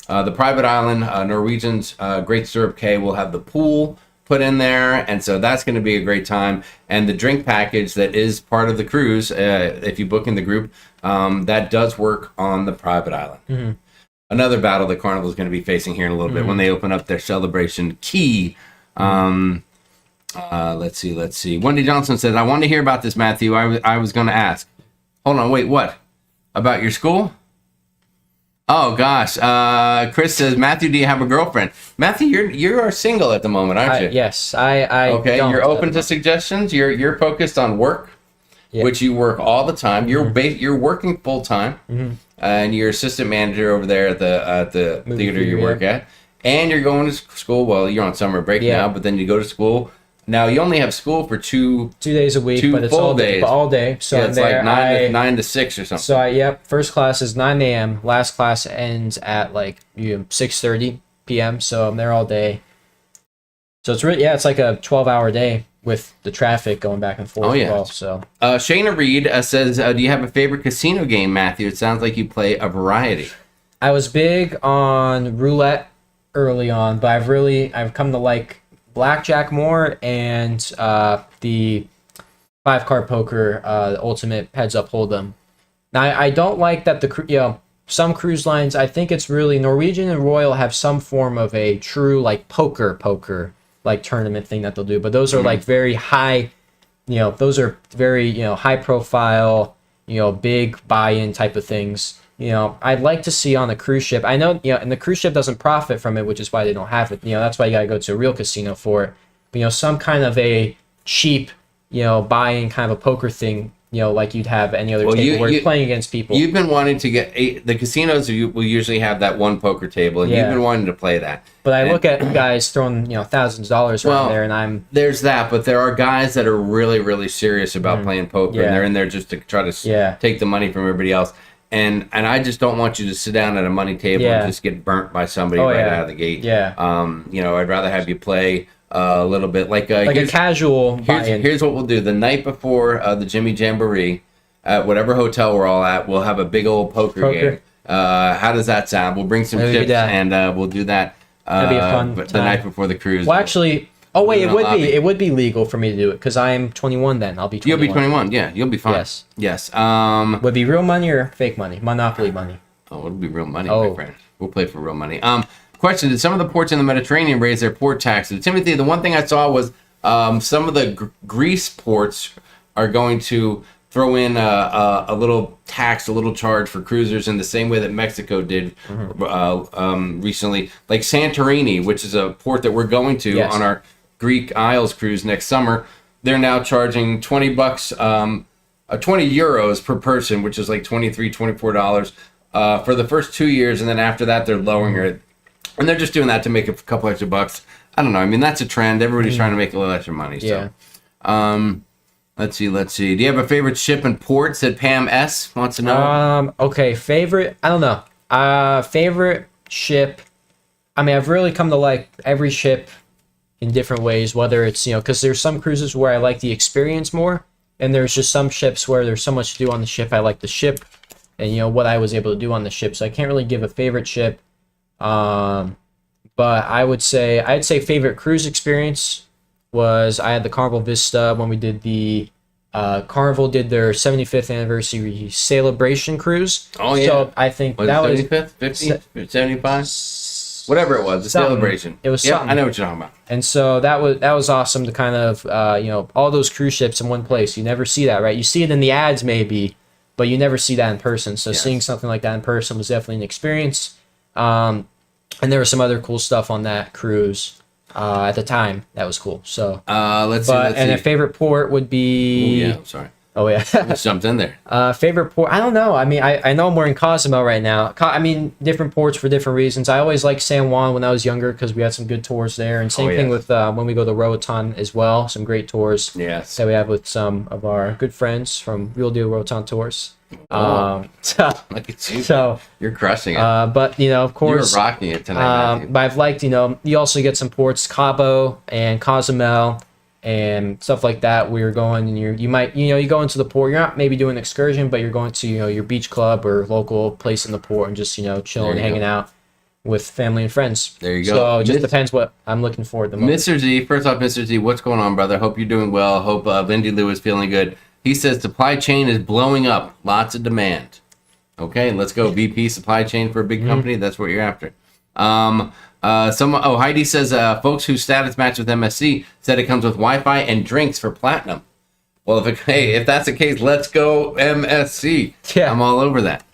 private island, Norwegian's Great Stirrup Cay will have the pool put in there, and so that's going to be a great time. And the drink package that is part of the cruise, if you book in the group, that does work on the private island. Another battle that Carnival is going to be facing here in a little bit when they open up their celebration key. Let's see. Wendy Johnson says, I wanted to hear about this, Matthew. I was going to ask. Hold on, wait, what? About your school? Oh gosh, Chris says, Matthew, do you have a girlfriend? Matthew, you're single at the moment, aren't you? Yes, I Okay, don't you're open at to the suggestions. You're focused on work, which you work all the time. You're working full time, and you're assistant manager over there at the theater you work at, and you're going to school. Well, you're on summer break now, but then you go to school. Now you only have school for 2 days a week, 2 but it's full all days. All day. So yeah, I'm it's there. like 9 to 6 or something. So first class is 9 a.m. Last class ends at 6:30 p.m. So I'm there all day. So it's really it's like a 12-hour day with the traffic going back and forth. Oh, yeah. As well, so Shayna Reed says, do you have a favorite casino game, Matthew? It sounds like you play a variety. I was big on roulette early on, but I've come to like blackjack more, and the 5-card poker, the ultimate heads up hold'em. Now I don't like that some cruise lines, I think it's really Norwegian and Royal have some form of a true poker like tournament thing that they'll do, but those are like very high, those are very high profile, big buy-in type of things. I'd like to see on the cruise ship. I know, and the cruise ship doesn't profit from it, which is why they don't have it. That's why you gotta go to a real casino for it. But, some kind of a cheap, buy-in kind of a poker thing, like you'd have any other table where you're playing against people. You've been wanting to get the casinos will usually have that one poker table, and you've been wanting to play that. But I look at guys throwing, thousands of dollars around there, and there's that. But there are guys that are really, really serious about playing poker, and they're in there just to try to take the money from everybody else. And I just don't want you to sit down at a money table and just get burnt by somebody out of the gate. I'd rather have you play a little bit like a casual buy-in. Here's what we'll do. The night before the Jimmy Jamboree, at whatever hotel we're all at, we'll have a big old poker game. How does that sound? We'll bring some chips, and we'll do that That'd be a fun the time. night before the cruise. Well, actually... Oh wait, it would be legal for me to do it because I'm 21 then. I'll be 21. You'll be 21. Yeah, you'll be fine. Yes. Would it be real money or fake money? Monopoly money. Oh, it'll be real money, my friend. We'll play for real money. Question: did some of the ports in the Mediterranean raise their port taxes? Timothy, the one thing I saw was some of the Greece ports are going to throw in a little tax, a little charge for cruisers in the same way that Mexico did recently. Like Santorini, which is a port that we're going to on our Greek Isles cruise next summer, they're now charging $20, 20 euros per person, which is like $24 for the first 2 years, and then after that they're lowering it, and they're just doing that to make a couple extra bucks. I don't know. I mean, that's a trend. Everybody's trying to make a little extra money. So, Let's see. Do you have a favorite ship and port? Said Pam S. wants to know. Okay, favorite. I don't know. Favorite ship. I mean, I've really come to like every ship in different ways. Whether it's because there's some cruises where I like the experience more, and there's just some ships where there's so much to do on the ship. I like the ship, and what I was able to do on the ship. So I can't really give a favorite ship. But I'd say favorite cruise experience was I had the Carnival Vista when we did the Carnival did their 75th anniversary celebration cruise. Oh yeah. So I think was that it 75th, 50, 75, whatever it was, the celebration. It was yeah, something. I know what you're talking about. And so that was awesome to kind of all those cruise ships in one place. You never see that, right? You see it in the ads maybe, but you never see that in person. So seeing something like that in person was definitely an experience. And there was some other cool stuff on that cruise at the time. That was cool. So let's see. A favorite port would be. Oh yeah, I'm sorry. Oh yeah, just jumped in there. Favorite port? I don't know. I mean, I know I'm wearing Cozumel right now. I mean, different ports for different reasons. I always liked San Juan when I was younger because we had some good tours there, and same thing with when we go to Roatan as well. Some great tours. Yes. That we have with some of our good friends from Real Deal Roatan Tours. Look at you. So you're crushing it. But of course, you're rocking it tonight. Matthew. But I've liked you also get some ports, Cabo and Cozumel and stuff like that. Where you're going and you might you go into the port. You're not maybe doing an excursion, but you're going to your beach club or local place in the port and just chilling, hanging out with family and friends. There you go. So it just depends what I'm looking for at the moment. Mr. Z, first off, Mr. Z, what's going on, brother? Hope you're doing well. Hope Lindy Lou is feeling good. He says supply chain is blowing up. Lots of demand. Okay, let's go. VP supply chain for a big company. That's what you're after. Heidi says folks who status match with MSC said it comes with Wi-Fi and drinks for platinum. Well, if that's the case, let's go MSC. Yeah. I'm all over that.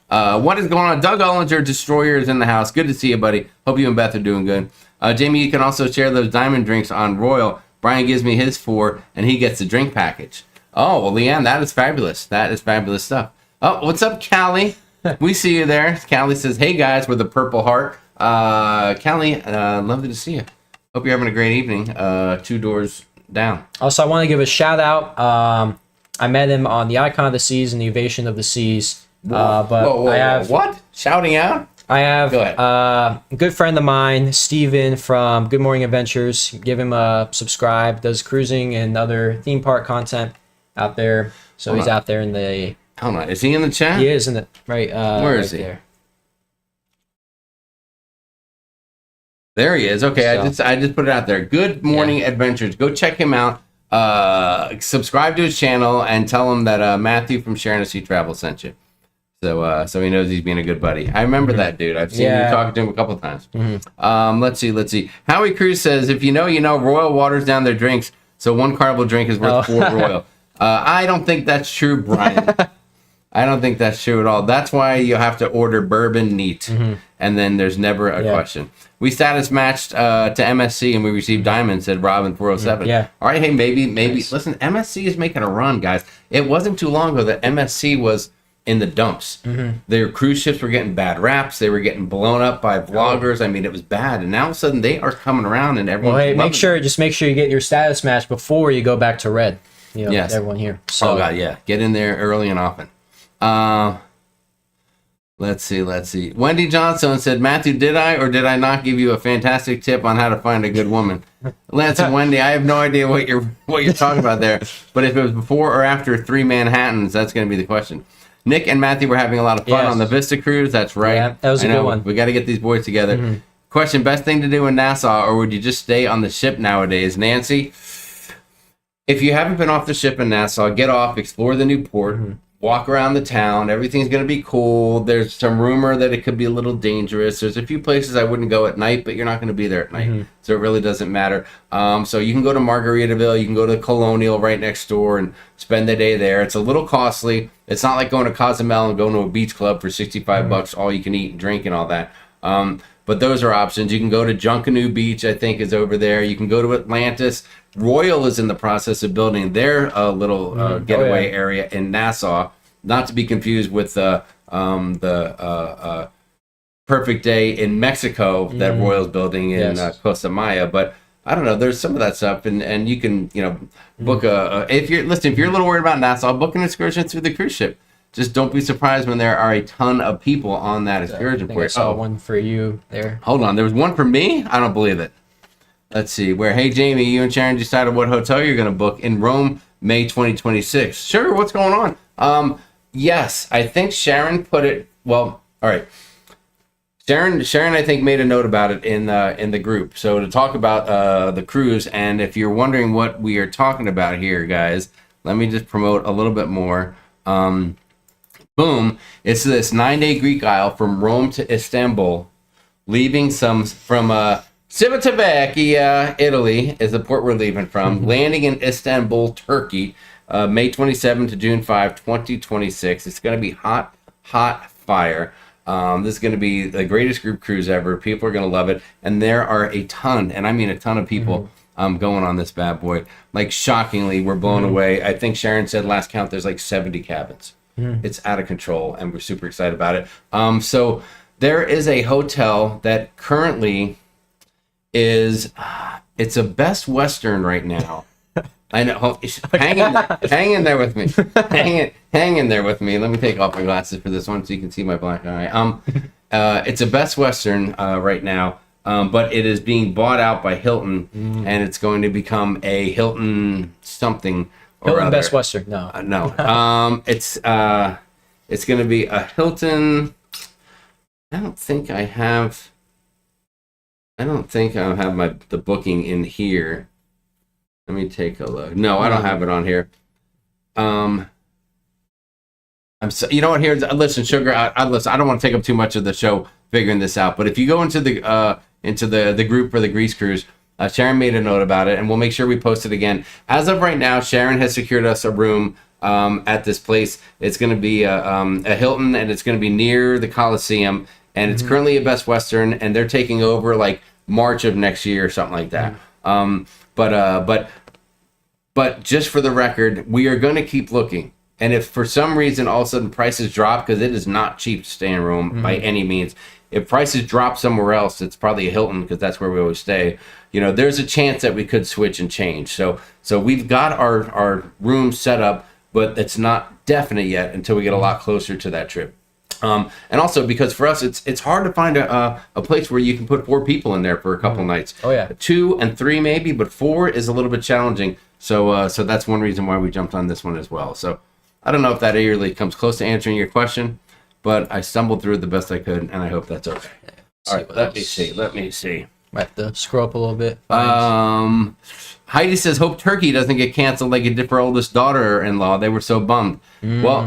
What is going on? Doug Ollinger, Destroyer, is in the house. Good to see you, buddy. Hope you and Beth are doing good. Jamie, you can also share those diamond drinks on Royal. Brian gives me his 4, and he gets the drink package. Oh, well, Leanne, that is fabulous. That is fabulous stuff. Oh, what's up, Callie? We see you there. Callie says, hey, guys, with a purple heart. Callie, lovely to see you. Hope you're having a great evening. 2 doors down. Also, I want to give a shout out. I met him on the Icon of the Seas and the Ovation of the Seas. What? Shouting out? I have Go ahead. A good friend of mine, Steven from Good Morning Adventures. Give him a subscribe. Does cruising and other theme park content out there. So he's out there in the... Hold on. Is he in the chat? He is in the... Right. Where is he? There. There he is. Okay, So. I just put it out there. Good Morning Adventures. Go check him out. Subscribe to his channel and tell him that Matthew from Sharonatsea Travel sent you. So he knows he's being a good buddy. I remember that dude. I've seen you talking to him a couple times. Let's see. Howie Cruz says, if you know, Royal waters down their drinks, so 1 Carnival drink is worth 4 Royal. I don't think that's true, Brian. I don't think that's true at all. That's why you have to order bourbon neat, and then there's never a question. We status matched to MSC, and we received diamonds, said Robin 407. Yeah. All right, hey, maybe. Nice. Listen, MSC is making a run, guys. It wasn't too long ago that MSC was in the dumps. Their cruise ships were getting bad raps. They were getting blown up by vloggers. I mean, it was bad. And now all of a sudden they are coming around and everyone. Well, hey, make sure you get your status match before you go back to red. Yes. Everyone here. So. Oh God, yeah. Get in there early and often. Let's see. Wendy Johnstone said, Matthew, did I or did I not give you a fantastic tip on how to find a good woman? Lance and Wendy, I have no idea what you're talking about there. But if it was before or after 3 Manhattans, that's going to be the question. Nick and Matthew were having a lot of fun on the Vista cruise. That's right. Yeah, that was a good one. We got to get these boys together. Question, best thing to do in Nassau, or would you just stay on the ship nowadays? Nancy, if you haven't been off the ship in Nassau, get off, explore the new port, walk around the town. Everything's going to be cool. There's some rumor that it could be a little dangerous. There's a few places I wouldn't go at night, but you're not going to be there at night. So it really doesn't matter. So you can go to Margaritaville. You can go to Colonial right next door and spend the day there. It's a little costly. It's not like going to Cozumel and going to a beach club for $65, all you can eat and drink and all that. But those are options. You can go to Junkanoo Beach, I think, is over there. You can go to Atlantis. Royal is in the process of building their little getaway area in Nassau, not to be confused with the Perfect Day in Mexico that Royal's building in Costa Maya. But I don't know. There's some of that stuff, and you can book if you're a little worried about Nassau, book an excursion through the cruise ship. Just don't be surprised when there are a ton of people on that excursion. I saw one for you there. Hold on, there was one for me. I don't believe it. Let's see. Hey Jamie, you and Sharon decided what hotel you're going to book in Rome, May 2026. Sure. What's going on? Yes, I think Sharon put it. Well, all right. Sharon, I think, made a note about it in the group. So to talk about the cruise, and if you're wondering what we are talking about here, guys, let me just promote a little bit more. Boom! It's this 9-day Greek Isle from Rome to Istanbul, leaving from Civitavecchia, Italy, is the port we're leaving from, landing in Istanbul, Turkey, May 27 to June 5, 2026. It's going to be hot fire. This is going to be the greatest group cruise ever. People are going to love it. And there are a ton, and I mean a ton of people going on this bad boy. Like, shockingly, we're blown away. I think Sharon said last count there's like 70 cabins. It's out of control, and we're super excited about it. So there is a hotel that currently is, it's a Best Western right now. I know. Hang in there with me. Hang in there with me. Let me take off my glasses for this one so you can see my black eye. It's a Best Western right now, but it is being bought out by Hilton, and it's going to become a Hilton something. Hilton Best Western. No. No. It's going to be a Hilton. I don't think I have the booking in here. Let me take a look. No, I don't have it on here. I'm so, you know what? Here, listen, Sugar. Listen. I don't want to take up too much of the show figuring this out, but if you go into the group for the Greece cruise, Sharon made a note about it, and we'll make sure we post it again. As of right now, Sharon has secured us a room at this place. It's going to be a Hilton, and it's going to be near the Coliseum, and it's currently a Best Western, and they're taking over like March of next year or something like that. But just for the record, we are going to keep looking. And if for some reason all of a sudden prices drop, because it is not cheap to stay in Rome by any means, if prices drop somewhere else, it's probably a Hilton because that's where we always stay. There's a chance that we could switch and change. So we've got our room set up, but it's not definite yet until we get a lot closer to that trip. And also because for us, it's hard to find a place where you can put 4 people in there for a couple nights. Oh yeah, 2 and 3 maybe, but 4 is a little bit challenging. So that's one reason why we jumped on this one as well. So I don't know if that really comes close to answering your question, but I stumbled through it the best I could, and I hope that's okay. All right, let me see. Might have to scroll up a little bit. Heidi says, hope Turkey doesn't get canceled like it did for her oldest daughter-in-law. They were so bummed. Well,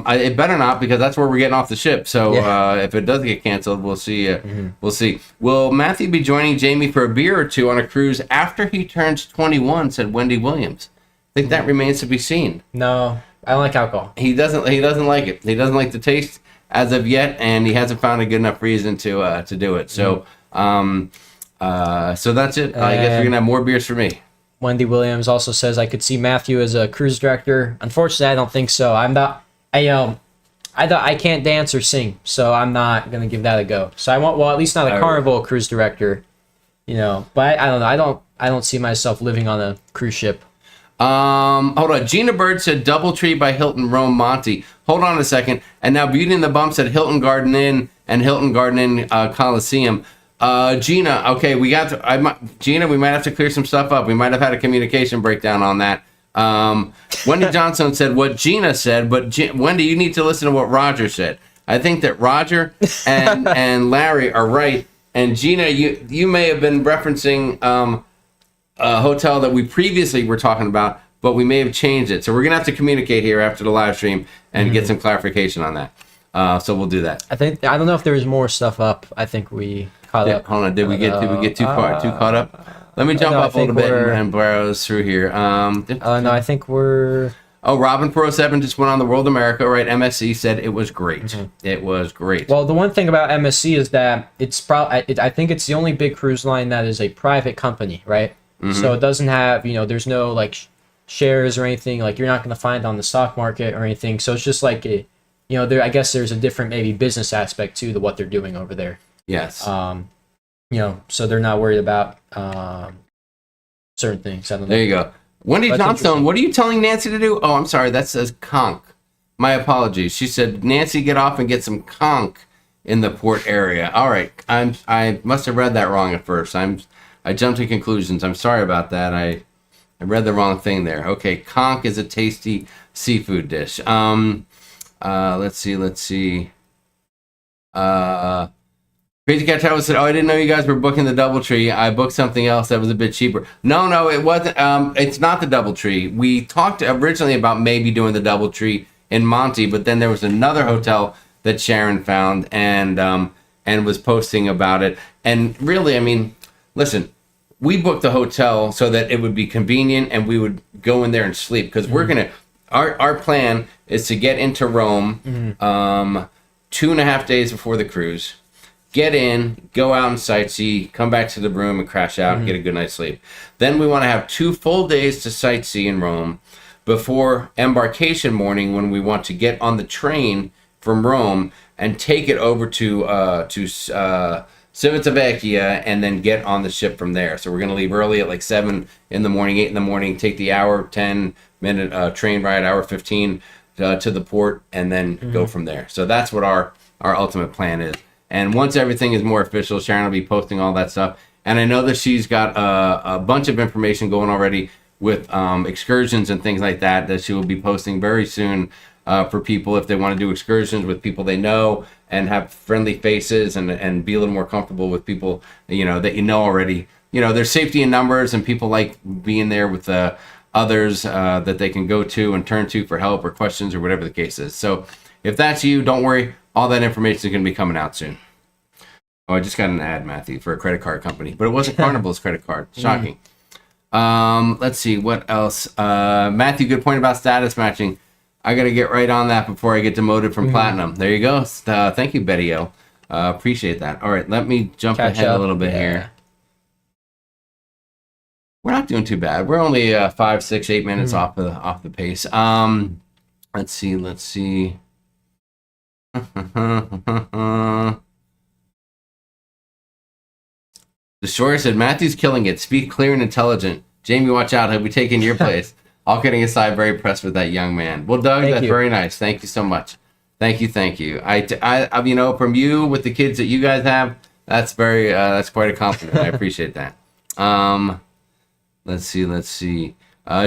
it better not, because that's where we're getting off the ship. So if it does get canceled, we'll see. We'll see. Will Matthew be joining Jamie for a beer or two on a cruise after he turns 21, said Wendy Williams. I think that remains to be seen. No, I don't like alcohol. He doesn't like it. He doesn't like the taste as of yet, and he hasn't found a good enough reason to do it. So so that's it. I guess we're gonna have more beers for me. Wendy Williams also says I could see Matthew as a cruise director. Unfortunately, I don't think so. I can't dance or sing, so I'm not gonna give that a go. So I want, well, at least not a Carnival cruise director, But I don't know. I don't see myself living on a cruise ship. Hold on. Gina Bird said DoubleTree by Hilton Rome Monte. Hold on a second. And now Beauty and the Bump said Hilton Garden Inn and Hilton Garden Inn Coliseum. Gina, okay, Gina, we might have to clear some stuff up. We might have had a communication breakdown on that. Wendy Johnson said what Gina said, but Wendy, you need to listen to what Roger said. I think that Roger and Larry are right. And Gina, you may have been referencing a hotel that we previously were talking about, but we may have changed it. So we're gonna have to communicate here after the live stream and get some clarification on that. So we'll do that. I don't know if there was more stuff up. I think we caught up. Hold on. Did we get too caught up? Let me jump up a little bit and browse through here. No, I think we're. Oh, Robin 407 just went on the World America, right? MSC said it was great. It was great. Well, the one thing about MSC is that it's probably. I think it's the only big cruise line that is a private company, right? So it doesn't have, there's no like shares or anything. Like you're not going to find on the stock market or anything. So it's just like I guess there's a different maybe business aspect to what they're doing over there. Yes. So they're not worried about certain things. I don't know. There you go. Wendy That's Johnstone, what are you telling Nancy to do? Oh, I'm sorry. That says conch. My apologies. She said, Nancy, get off and get some conch in the port area. All right. I must have read that wrong at first. I jumped to conclusions. I'm sorry about that. I read the wrong thing there. Okay. Conch is a tasty seafood dish. Let's see. Crazy Cat Travel said, "Oh, I didn't know you guys were booking the DoubleTree. I booked something else that was a bit cheaper." No, it wasn't. It's not the DoubleTree. We talked originally about maybe doing the DoubleTree in Monty, but then there was another hotel that Sharon found and was posting about it. And really, I mean, listen, we booked the hotel so that it would be convenient and we would go in there and sleep because we're gonna. Our plan is to get into Rome 2.5 days before the cruise. Get in, go out and sightsee, come back to the room and crash out and get a good night's sleep. Then we want to have 2 full days to sightsee in Rome before embarkation morning when we want to get on the train from Rome and take it over to Civitavecchia and then get on the ship from there. So we're going to leave early at like 7 in the morning, 8 in the morning, take the hour, 10-minute train ride, hour 15 to the port, and then go from there. So that's what our ultimate plan is. And once everything is more official, Sharon will be posting all that stuff. And I know that she's got a bunch of information going already with excursions and things like that she will be posting very soon for people if they want to do excursions with people they know and have friendly faces and be a little more comfortable with people, that already. There's safety in numbers and people like being there with others that they can go to and turn to for help or questions or whatever the case is. So if that's you, don't worry. All that information is going to be coming out soon. Oh, I just got an ad, Matthew, for a credit card company, but it wasn't Carnival's credit card. Shocking. Let's see what else. Matthew, good point about status matching. I got to get right on that before I get demoted from platinum. There you go. Thank you, Betty O. Appreciate that. All right, let me jump ahead a little bit here. We're not doing too bad. We're only 5, 6, 8 minutes off the pace. Let's see. The Shore said, Matthew's killing it. Speak clear and intelligent. Jamie, watch out. He'll be taking your place. All kidding aside, very impressed with that young man. Well, Doug, that's very nice. Thank you so much. Thank you. I from you with the kids that you guys have, that's quite a compliment. I appreciate that. Let's see.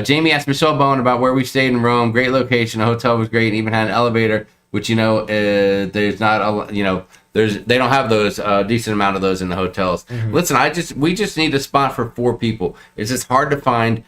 Jamie asked Michelle Bowen about where we stayed in Rome. Great location. The hotel was great. Even had an elevator, which there's not they don't have those decent amount of those in the hotels. Listen, we just need a spot for 4 people. It's just hard to find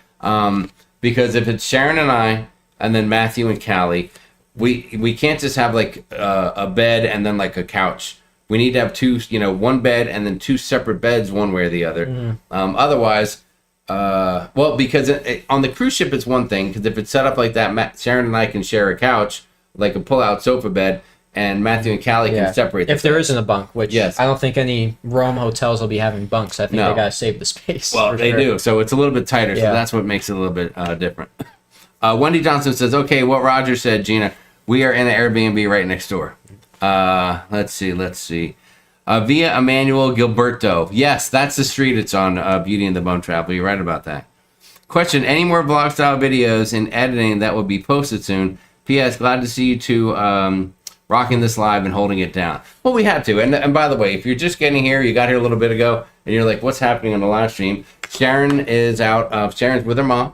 because if it's Sharon and I and then Matthew and Callie, we can't just have like a bed and then like a couch. We need to have 2, one bed and then 2 separate beds, one way or the other. Otherwise, because on the cruise ship it's one thing, because if it's set up like that, Sharon and I can share a couch, like a pull-out sofa bed, and Matthew and Callie can separate. If there isn't a bunk, which I don't think any Rome hotels will be having bunks. I think they gotta save the space. Well, they do, so it's a little bit tighter. So that's what makes it a little bit different. Wendy Johnson says, "Okay, what Roger said, Gina. We are in an Airbnb right next door." Let's see. Via Emmanuel Gilberto. Yes, that's the street it's on. Beauty and the Bone Travel. You're right about that. Question: any more vlog style videos in editing that will be posted soon? P.S. Glad to see you two rocking this live and holding it down. Well, we had to. And by the way, if you're just getting here, you got here a little bit ago, and you're like, what's happening on the live stream? Sharon is out. Sharon's with her mom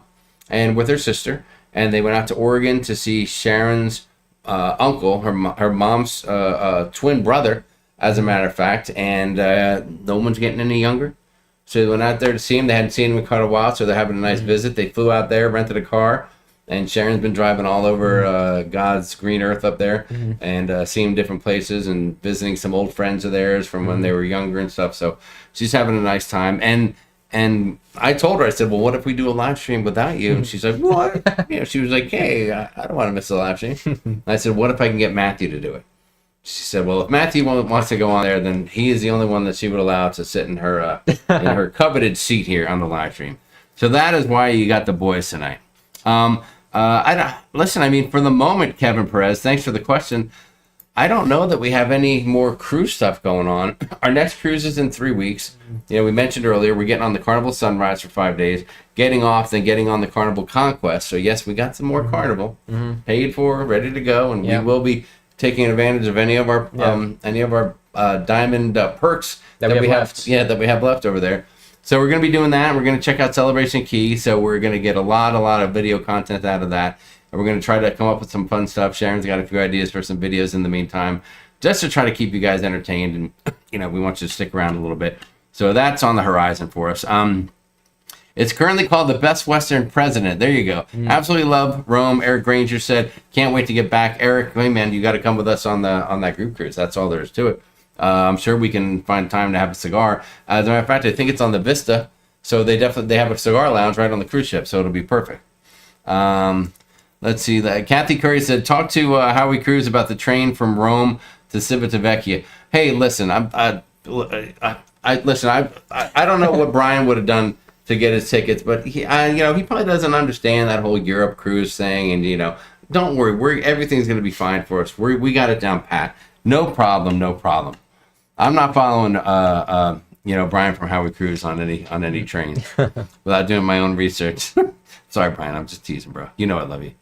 and with her sister, and they went out to Oregon to see Sharon's uncle, her mom's twin brother, as a matter of fact, and no one's getting any younger. So they went out there to see him. They hadn't seen him in quite a while, so they're having a nice visit. They flew out there, rented a car, and Sharon's been driving all over God's green earth up there and seeing different places and visiting some old friends of theirs from when they were younger and stuff. So she's having a nice time. And I told her, I said, well, what if we do a live stream without you? And she's like, what? She was like, hey, I don't want to miss a live stream. And I said, what if I can get Matthew to do it? She said, well, if Matthew wants to go on there, then he is the only one that she would allow to sit in her coveted seat here on the live stream. So that is why you got the boys tonight. Listen, I mean, for the moment, Kevin Perez, thanks for the question. I don't know that we have any more cruise stuff going on. Our next cruise is in 3 weeks. You know, we mentioned earlier we're getting on the Carnival Sunrise for 5 days, getting off, then getting on the Carnival Conquest. So yes, we got some more Carnival paid for, ready to go, and we will be taking advantage of any of our diamond perks that we have left. Yeah, that we have left over there. So we're going to be doing that. We're going to check out Celebration Key. So we're going to get a lot of video content out of that. And we're going to try to come up with some fun stuff. Sharon's got a few ideas for some videos in the meantime, just to try to keep you guys entertained. And, you know, we want you to stick around a little bit. So that's on the horizon for us. It's currently called the Best Western President. There you go. Absolutely love Rome. Eric Granger said, can't wait to get back. Eric, hey man, you got to come with us on that group cruise. That's all there is to it. I'm sure we can find time to have a cigar. As a matter of fact, I think it's on the Vista. So they have a cigar lounge right on the cruise ship. So it'll be perfect. Let's see. Kathy Curry said, talk to Howie Cruz about the train from Rome to Civitavecchia. Hey, listen, I don't know what Brian would have done to get his tickets, but he probably doesn't understand that whole Europe cruise thing. And, you know, don't worry, everything's going to be fine for us. We got it down pat. No problem. I'm not following, Brian from Howie Cruz on any train without doing my own research. Sorry, Brian, I'm just teasing, bro. You know I love you.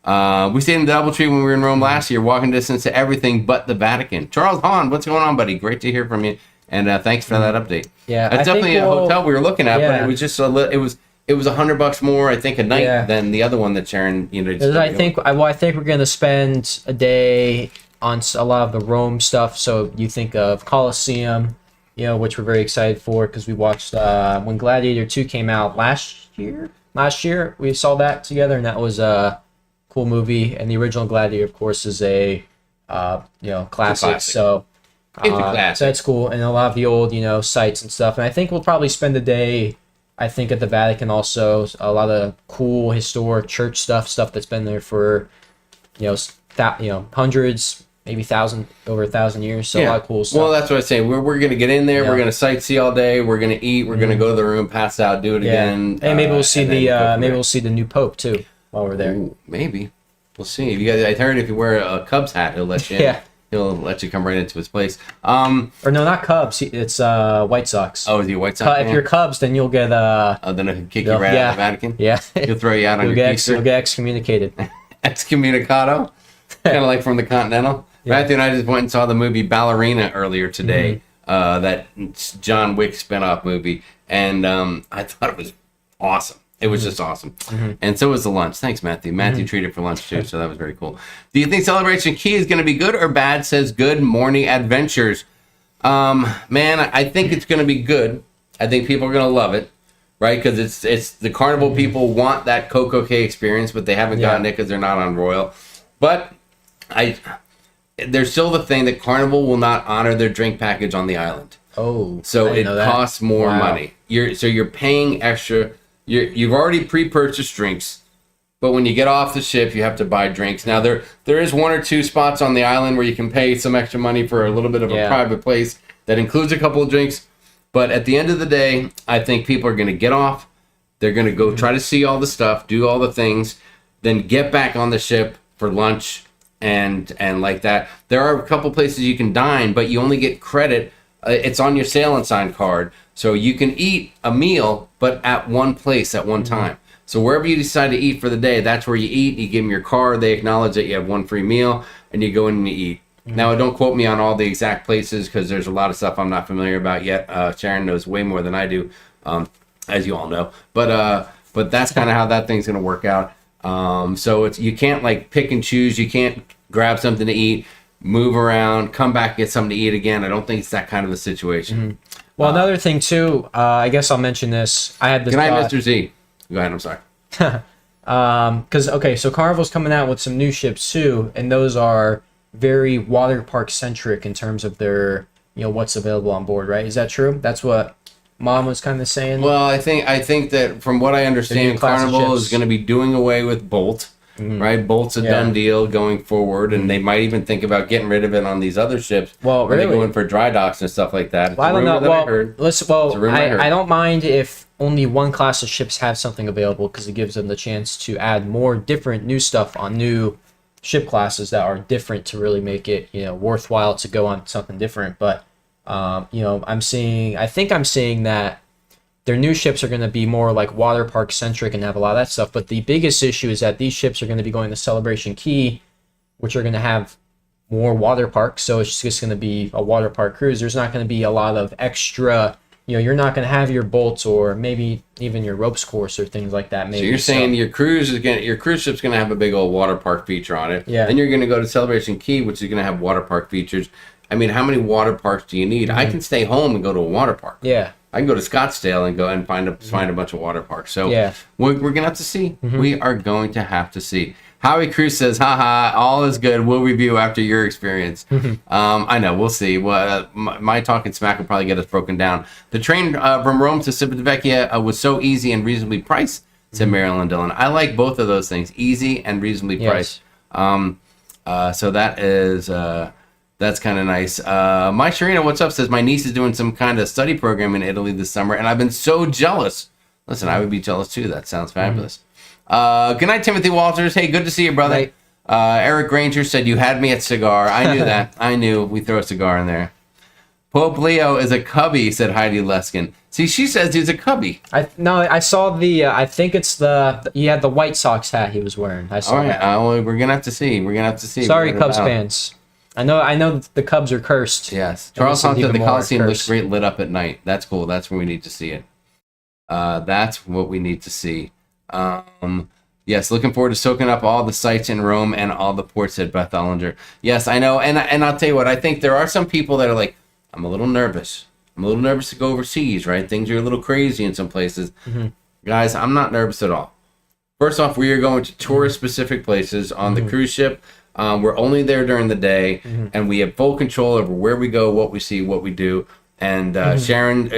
We stayed in the DoubleTree when we were in Rome last year, walking distance to everything but the Vatican. Charles Hahn, what's going on, buddy? Great to hear from you, and thanks for that update. Yeah, it's definitely a hotel we were looking at, but it was just it was $100 more, I think, a night than the other one that Sharon. I think we're gonna spend a day on a lot of the Rome stuff. So you think of Colosseum, which we're very excited for because we watched when Gladiator 2 came out last year. We saw that together, and that was a cool movie. And the original Gladiator, of course, is a classic. So it's a classic. So that's cool, and a lot of the old sites and stuff. And I think we'll probably spend a day. I think at the Vatican also a lot of cool historic church stuff that's been there for hundreds, maybe over 1,000 years. So a lot of cool stuff. Well, that's what I say. We're gonna get in there. We're gonna sightsee all day. We're gonna eat. We're gonna go to the room, pass out, do it again. And maybe we'll see we'll see the new Pope too while we're there. Ooh, maybe we'll see. If you guys, I heard if you wear a Cubs hat, he'll let you. In. He'll let you come right into his place. Or no, not Cubs. It's White Sox. Oh, is he a White Sox? If you're Cubs, then you'll get then he'll kick you right out of the Vatican. Yeah, he'll throw you out on your keister. You'll get excommunicated. Excommunicado, kind of like from the Continental. Yeah. Matthew and I just went and saw the movie Ballerina earlier today. That John Wick spinoff movie, and I thought it was awesome. It was just awesome. And so was the lunch. Thanks, Matthew. Matthew treated for lunch, too, so that was very cool. Do you think Celebration Key is going to be good or bad, says Good Morning Adventures? Man, I think it's going to be good. I think people are going to love it, right? Because it's the Carnival people want that Coco Cay experience, but they haven't gotten it because they're not on Royal. But there's still the thing that Carnival will not honor their drink package on the island. Oh, so it costs more money. You're paying extra. You've already pre-purchased drinks, but when you get off the ship, you have to buy drinks. Now, there is one or two spots on the island where you can pay some extra money for a little bit of a private place that includes a couple of drinks. But at the end of the day, I think people are going to get off. They're going to go try to see all the stuff, do all the things, then get back on the ship for lunch and like that. There are a couple places you can dine, but you only get credit. It's on your Sail and Sign card. So you can eat a meal, but at one place at one time. So wherever you decide to eat for the day, that's where you eat. You give them your card. They acknowledge that you have one free meal, and you go in and you eat. Now, don't quote me on all the exact places because there's a lot of stuff I'm not familiar about yet. Sharon knows way more than I do, as you all know. But that's kind of how that thing's going to work out. So you can't like pick and choose. You can't grab something to eat, move around, come back, get something to eat again. I don't think it's that kind of a situation. Well, another thing too, I guess I'll mention this. I had this. Good night, Mr. Z. Go ahead. I'm sorry. So Carnival's coming out with some new ships too, and those are very water park centric in terms of their, what's available on board. Right? Is that true? That's what Mom was kind of saying. Well, I think that from what I understand, Carnival is going to be doing away with Bolt. Right, Bolt's a done deal going forward, and they might even think about getting rid of it on these other ships. Well, when they go in for dry docks and stuff like that. Well, I don't know. I don't mind if only one class of ships have something available because it gives them the chance to add more different new stuff on new ship classes that are different to really make it, worthwhile to go on something different. But I think I'm seeing that their new ships are going to be more like water park centric and have a lot of that stuff. But the biggest issue is that these ships are going to be going to Celebration Key, which are going to have more water parks. So it's just going to be a water park cruise. There's not going to be a lot of extra, you're not going to have your bolts or maybe even your ropes course or things like that. Maybe. So you're saying your cruise ship's going to have a big old water park feature on it. Yeah. Then you're going to go to Celebration Key, which is going to have water park features. I mean, how many water parks do you need? I can stay home and go to a water park. Yeah. I can go to Scottsdale and go and find a bunch of water parks. So we're going to have to see. We are going to have to see. Howie Cruz says, haha, all is good. We'll review after your experience. I know. We'll see. Well, my talking smack will probably get us broken down. The train from Rome to Civitavecchia was so easy and reasonably priced, said Marilyn Dillon. I like both of those things, easy and reasonably priced. So that is... that's kind of nice. My Sharina, what's up, says my niece is doing some kind of study program in Italy this summer, and I've been so jealous. Listen, I would be jealous too. That sounds fabulous. Good night, Timothy Walters. Hey, good to see you, brother. Right. Eric Granger said you had me at cigar. I knew that. I knew. We throw a cigar in there. Pope Leo is a cubby, said Heidi Leskin. See, she says he's a cubby. I saw the. I think it's he had the White Sox hat he was wearing. I saw that. Well, we're gonna have to see. Sorry, Cubs fans. I know the Cubs are cursed. Yes. Charles Hunt said the Coliseum looks great lit up at night. That's cool. That's where we need to see it. That's what we need to see. Yes, looking forward to soaking up all the sights in Rome and all the ports, said Beth Ellinger. Yes, I know. And I'll tell you what, I think there are some people that are like, I'm a little nervous. I'm a little nervous to go overseas, right? Things are a little crazy in some places. Guys, I'm not nervous at all. First off, we are going to tourist-specific places on the cruise ship. We're only there during the day, and we have full control over where we go, what we see, what we do. And Sharon,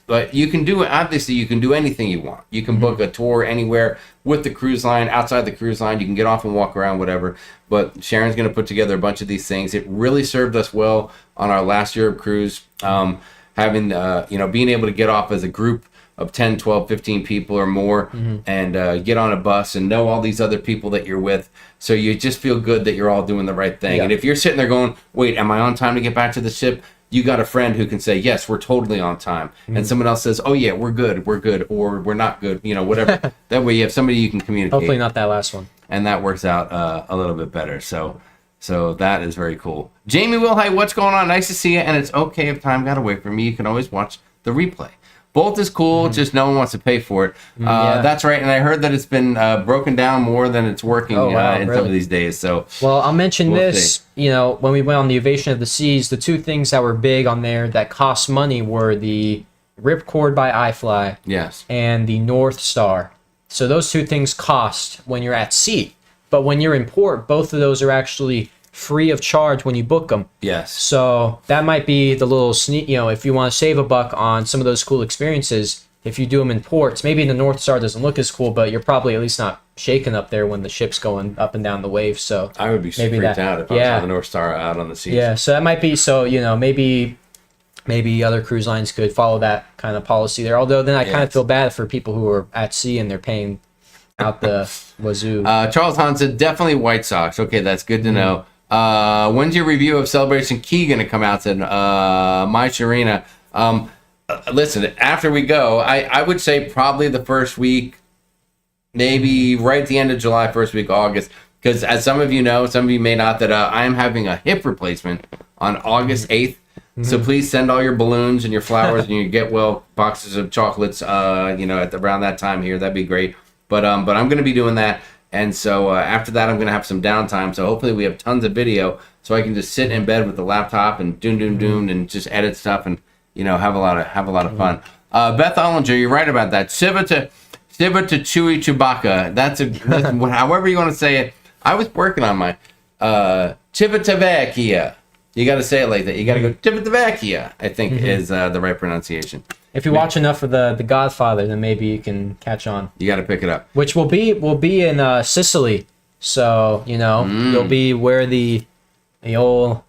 but you can do obviously you can do anything you want. You can book a tour anywhere with the cruise line, outside the cruise line. You can get off and walk around, whatever. But Sharon's going to put together a bunch of these things. It really served us well on our last Europe cruise, having being able to get off as a group of 10, 12, 15 people or more and get on a bus and know all these other people that you're with. So you just feel good that you're all doing the right thing. Yeah. And if you're sitting there going, wait, am I on time to get back to the ship? You got a friend who can say, yes, we're totally on time. And someone else says, oh, yeah, we're good, or we're not good, whatever. That way you have somebody you can communicate. Hopefully not that last one. And that works out a little bit better. So that is very cool. Jamie Wilhite, what's going on? Nice to see you. And it's okay if time got away from me. You can always watch the replay. Both is cool, just no one wants to pay for it. That's right, and I heard that it's been broken down more than it's working in some of these days. So, well, I'll mention this. When we went on the Ovation of the Seas, the two things that were big on there that cost money were the Ripcord by iFly, yes, and the North Star. So those two things cost when you're at sea, but when you're in port, both of those are actually free of charge when you book them. Yes. So that might be the little sneak, if you want to save a buck on some of those cool experiences, if you do them in ports, maybe the North Star doesn't look as cool, but you're probably at least not shaking up there when the ship's going up and down the waves. So I would be freaked out if I saw the North Star out on the sea. Yeah, so that might be, maybe other cruise lines could follow that kind of policy there. Although then I kind of feel bad for people who are at sea and they're paying out the wazoo. Charles Hahn said, definitely White Sox. Okay, that's good to know. When's your review of Celebration Key going to come out? Said my Sharina. Listen, after we go, I would say probably the first week, maybe right at the end of July, first week August, because as some of you know, some of you may not, that I am having a hip replacement on August 8th. So please send all your balloons and your flowers and your get well boxes of chocolates, at around that time here. That'd be great. But I'm going to be doing that. And so after that, I'm going to have some downtime. So hopefully we have tons of video so I can just sit in bed with the laptop and doom and just edit stuff and, have a lot of fun. Beth Ollinger, you're right about that. Shiva to Chewy Chewbacca. That's however you want to say it. I was working on my Civitavecchia. You got to say it like that. You got to go Civitavecchia, I think is the right pronunciation. If you watch enough of the Godfather, then maybe you can catch on. You got to pick it up. Which will be in Sicily, so you'll be where the old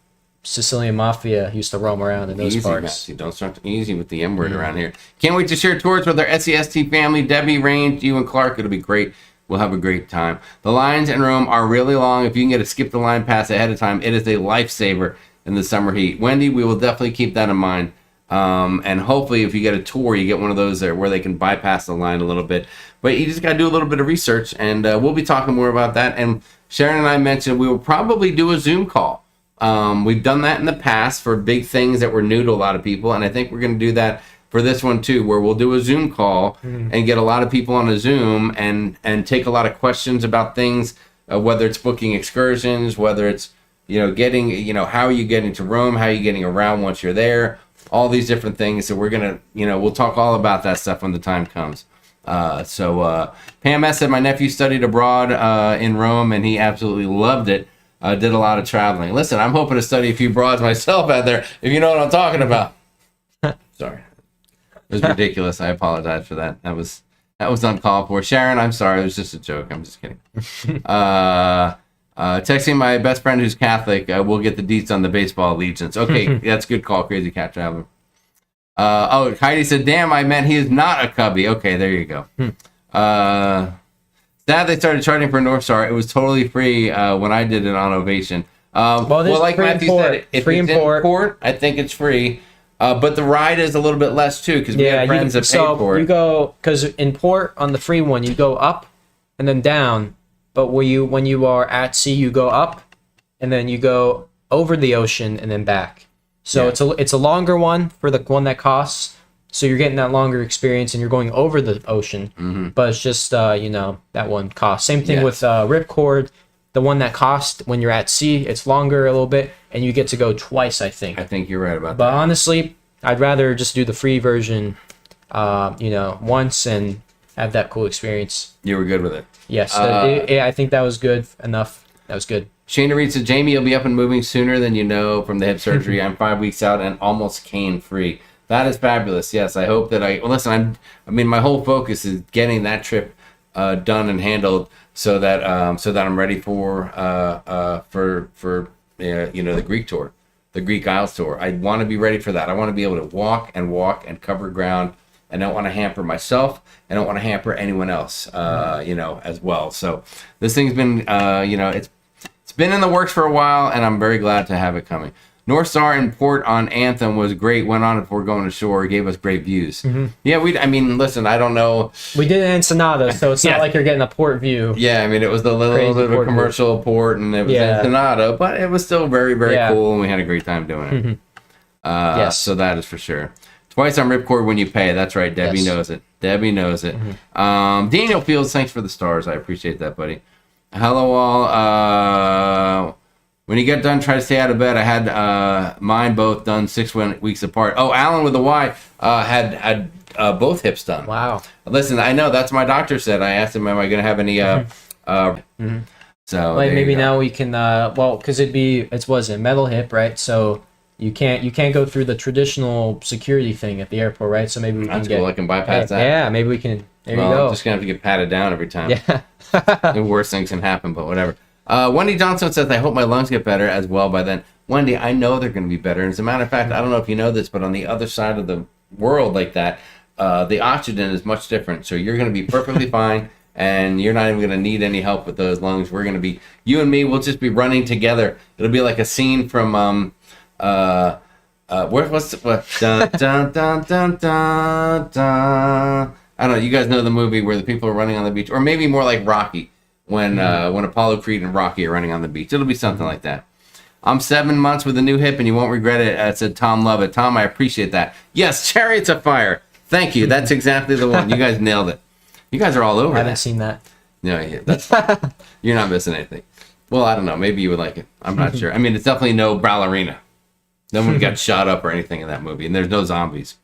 Sicilian mafia used to roam around in those parts. Matthew. Don't start easy with the M word around here. Can't wait to share tours with our SEST family, Debbie, Rain, you and Clark. It'll be great. We'll have a great time. The lines in Rome are really long. If you can get a skip the line pass ahead of time, it is a lifesaver in the summer heat. Wendy, we will definitely keep that in mind. And hopefully if you get a tour, you get one of those there where they can bypass the line a little bit. But you just got to do a little bit of research, and we'll be talking more about that. And Sharon and I mentioned we will probably do a Zoom call. We've done that in the past for big things that were new to a lot of people, and I think we're going to do that for this one too, where we'll do a Zoom call and get a lot of people on a Zoom and take a lot of questions about things, whether it's booking excursions, whether it's, getting, how are you getting to Rome, how are you getting around once you're there, all these different things. So we're going to, we'll talk all about that stuff when the time comes. Pam S. said, my nephew studied abroad in Rome, and he absolutely loved it. Did a lot of traveling. Listen, I'm hoping to study a few broads myself out there, if you know what I'm talking about. Sorry. It was ridiculous. I apologize for that. That was uncalled for. Sharon, I'm sorry. It was just a joke. I'm just kidding. Texting my best friend who's Catholic. We'll get the deets on the baseball allegiance. Okay, that's a good call, Crazy Cat Traveler. Heidi said, damn, I meant he is not a Cubby. Okay, there you go. Sad they started charging for North Star. It was totally free when I did it on Ovation. Like Matthew said, if it's in port, I think it's free. But the ride is a little bit less too, because we have friends that pay for it. You go, because in port on the free one, you go up and then down. But when you are at sea, you go up and then you go over the ocean and then back. So it's a longer one for the one that costs. So you're getting that longer experience and you're going over the ocean. But it's just that one costs. Same thing with Ripcord. The one that costs when you're at sea, it's longer a little bit, and you get to go twice, I think. I think you're right about that. But honestly, I'd rather just do the free version, once and have that cool experience. You were good with it. Yes, I think that was good enough. That was good. Shana Reed said, Jamie, you'll be up and moving sooner than you know from the hip surgery. I'm 5 weeks out and almost cane free. That is fabulous. Yes, I hope that my whole focus is getting that trip done and handled so that I'm ready for the Greek tour, the Greek Isles tour. I want to be ready for that. I want to be able to walk and cover ground. I don't want to hamper myself. I don't want to hamper anyone else, as well. So this thing's been, it's been in the works for a while, and I'm very glad to have it coming. North Star in port on Anthem was great. Went on before going ashore. Gave us great views. Yeah, listen, I don't know. We did it in Ensenada, so it's not like you're getting a port view. Yeah, it was the little bit of a commercial port, and it was Ensenada, but it was still very, very cool, and we had a great time doing it. Yes. So that is for sure. Twice on Ripcord when you pay. That's right. Debbie knows it. Daniel Fields, thanks for the stars. I appreciate that, buddy. Hello, all. When you get done, try to stay out of bed. I had mine both done 6 weeks apart. Oh, Alan with a Y had both hips done. Wow. Listen, I know that's what my doctor said. I asked him, am I going to have any... So maybe now we can... because it was a metal hip, right? So you can't go through the traditional security thing at the airport, right? So maybe we can I can bypass that. Yeah, maybe we can... There you go. I'm just going to have to get patted down every time. Yeah. The worst things can happen, but whatever. Wendy Johnson says, I hope my lungs get better as well by then. Wendy, I know they're going to be better. And as a matter of fact, I don't know if you know this, but on the other side of the world like that, the oxygen is much different. So you're going to be perfectly fine, and you're not even going to need any help with those lungs. We're going to be, you and me, we'll just be running together. It'll be like a scene from, dun, dun, dun, dun, dun, dun. I don't know, you guys know the movie where the people are running on the beach, or maybe more like Rocky. When Apollo Creed and Rocky are running on the beach. It'll be something like that. I'm 7 months with a new hip and you won't regret it, said Tom Lovett. Tom, I appreciate that. Yes, Chariots of Fire. Thank you. That's exactly the one. You guys nailed it. You guys are all over I haven't seen that. No, you're not missing anything. Well, I don't know. Maybe you would like it. I'm not sure. It's definitely no ballerina. No one got shot up or anything in that movie. And there's no zombies.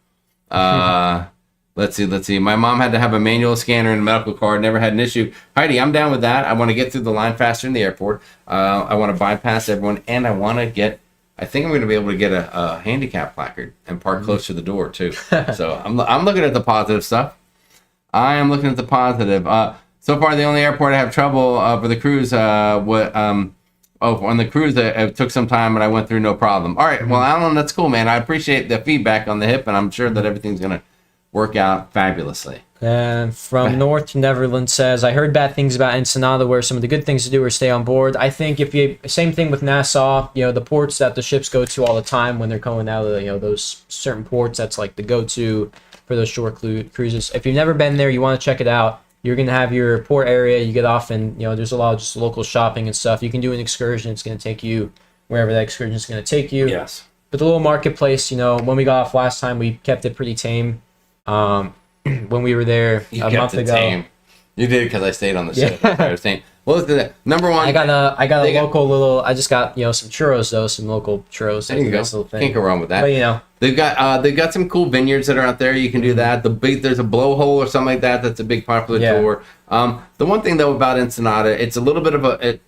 Let's see. My mom had to have a manual scanner and a medical card. Never had an issue. Heidi, I'm down with that. I want to get through the line faster in the airport. I want to bypass everyone, and I want to get. I think I'm going to be able to get a handicap placard and park close to the door too. So I'm looking at the positive stuff. I am looking at the positive. So far, the only airport I have trouble for the cruise. On the cruise, it took some time, and I went through no problem. All right. Well, Alan, that's cool, man. I appreciate the feedback on the hip, and I'm sure that everything's gonna work out fabulously. And from North to Neverland says, I heard bad things about Ensenada, where some of the good things to do are stay on board. I think if you, same thing with Nassau, the ports that the ships go to all the time when they're coming out of, those certain ports, that's like the go-to for those shore cruises. If you've never been there, you want to check it out. You're going to have your port area, you get off and, there's a lot of just local shopping and stuff. You can do an excursion, it's going to take you wherever that excursion is going to take you. Yes. But the little marketplace, when we got off last time, we kept it pretty tame. When we were there a month ago. Tame. You did because I stayed on the ship. I was saying, well, look at that. Number one. I got a local little. I just got some churros though, some local churros. There you go. Nice little thing. Can't go wrong with that. But they've got some cool vineyards that are out there. You can do that. There's a blowhole or something like that. That's a big popular tour. The one thing though about Ensenada, it's a little bit of a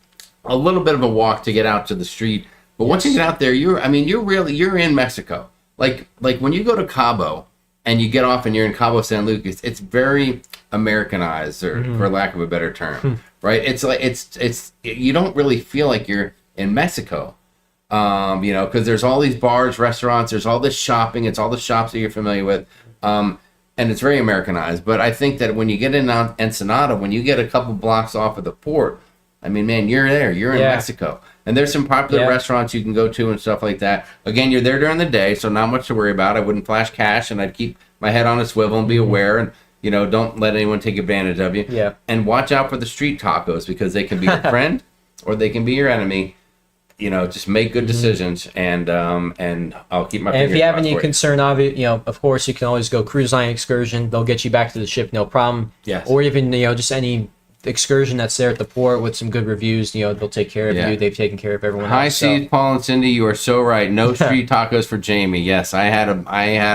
walk to get out to the street. But once you get out there, you're in Mexico. Like when you go to Cabo and you get off and you're in Cabo San Lucas, it's very Americanized, or for lack of a better term, right? It's like it's you don't really feel like you're in Mexico, because there's all these bars, restaurants, there's all this shopping, it's all the shops that you're familiar with, and it's very Americanized. But I think that when you get in Ensenada, when you get a couple blocks off of the port, I mean, man, you're there, you're in Mexico. And there's some popular restaurants you can go to and stuff like that. Again, you're there during the day, so not much to worry about. I wouldn't flash cash, and I'd keep my head on a swivel and be aware, and don't let anyone take advantage of you. Yeah. And watch out for the street tacos, because they can be your friend or they can be your enemy. Just make good decisions, and I'll keep my. And if you have any crossed for concern of it, of course you can always go cruise line excursion. They'll get you back to the ship, no problem. Yes. Or even just any excursion that's there at the port with some good reviews, they'll take care of you. They've taken care of everyone High else. seas, Paul and Cindy, you are so right. No street tacos for Jamie. Yes, I had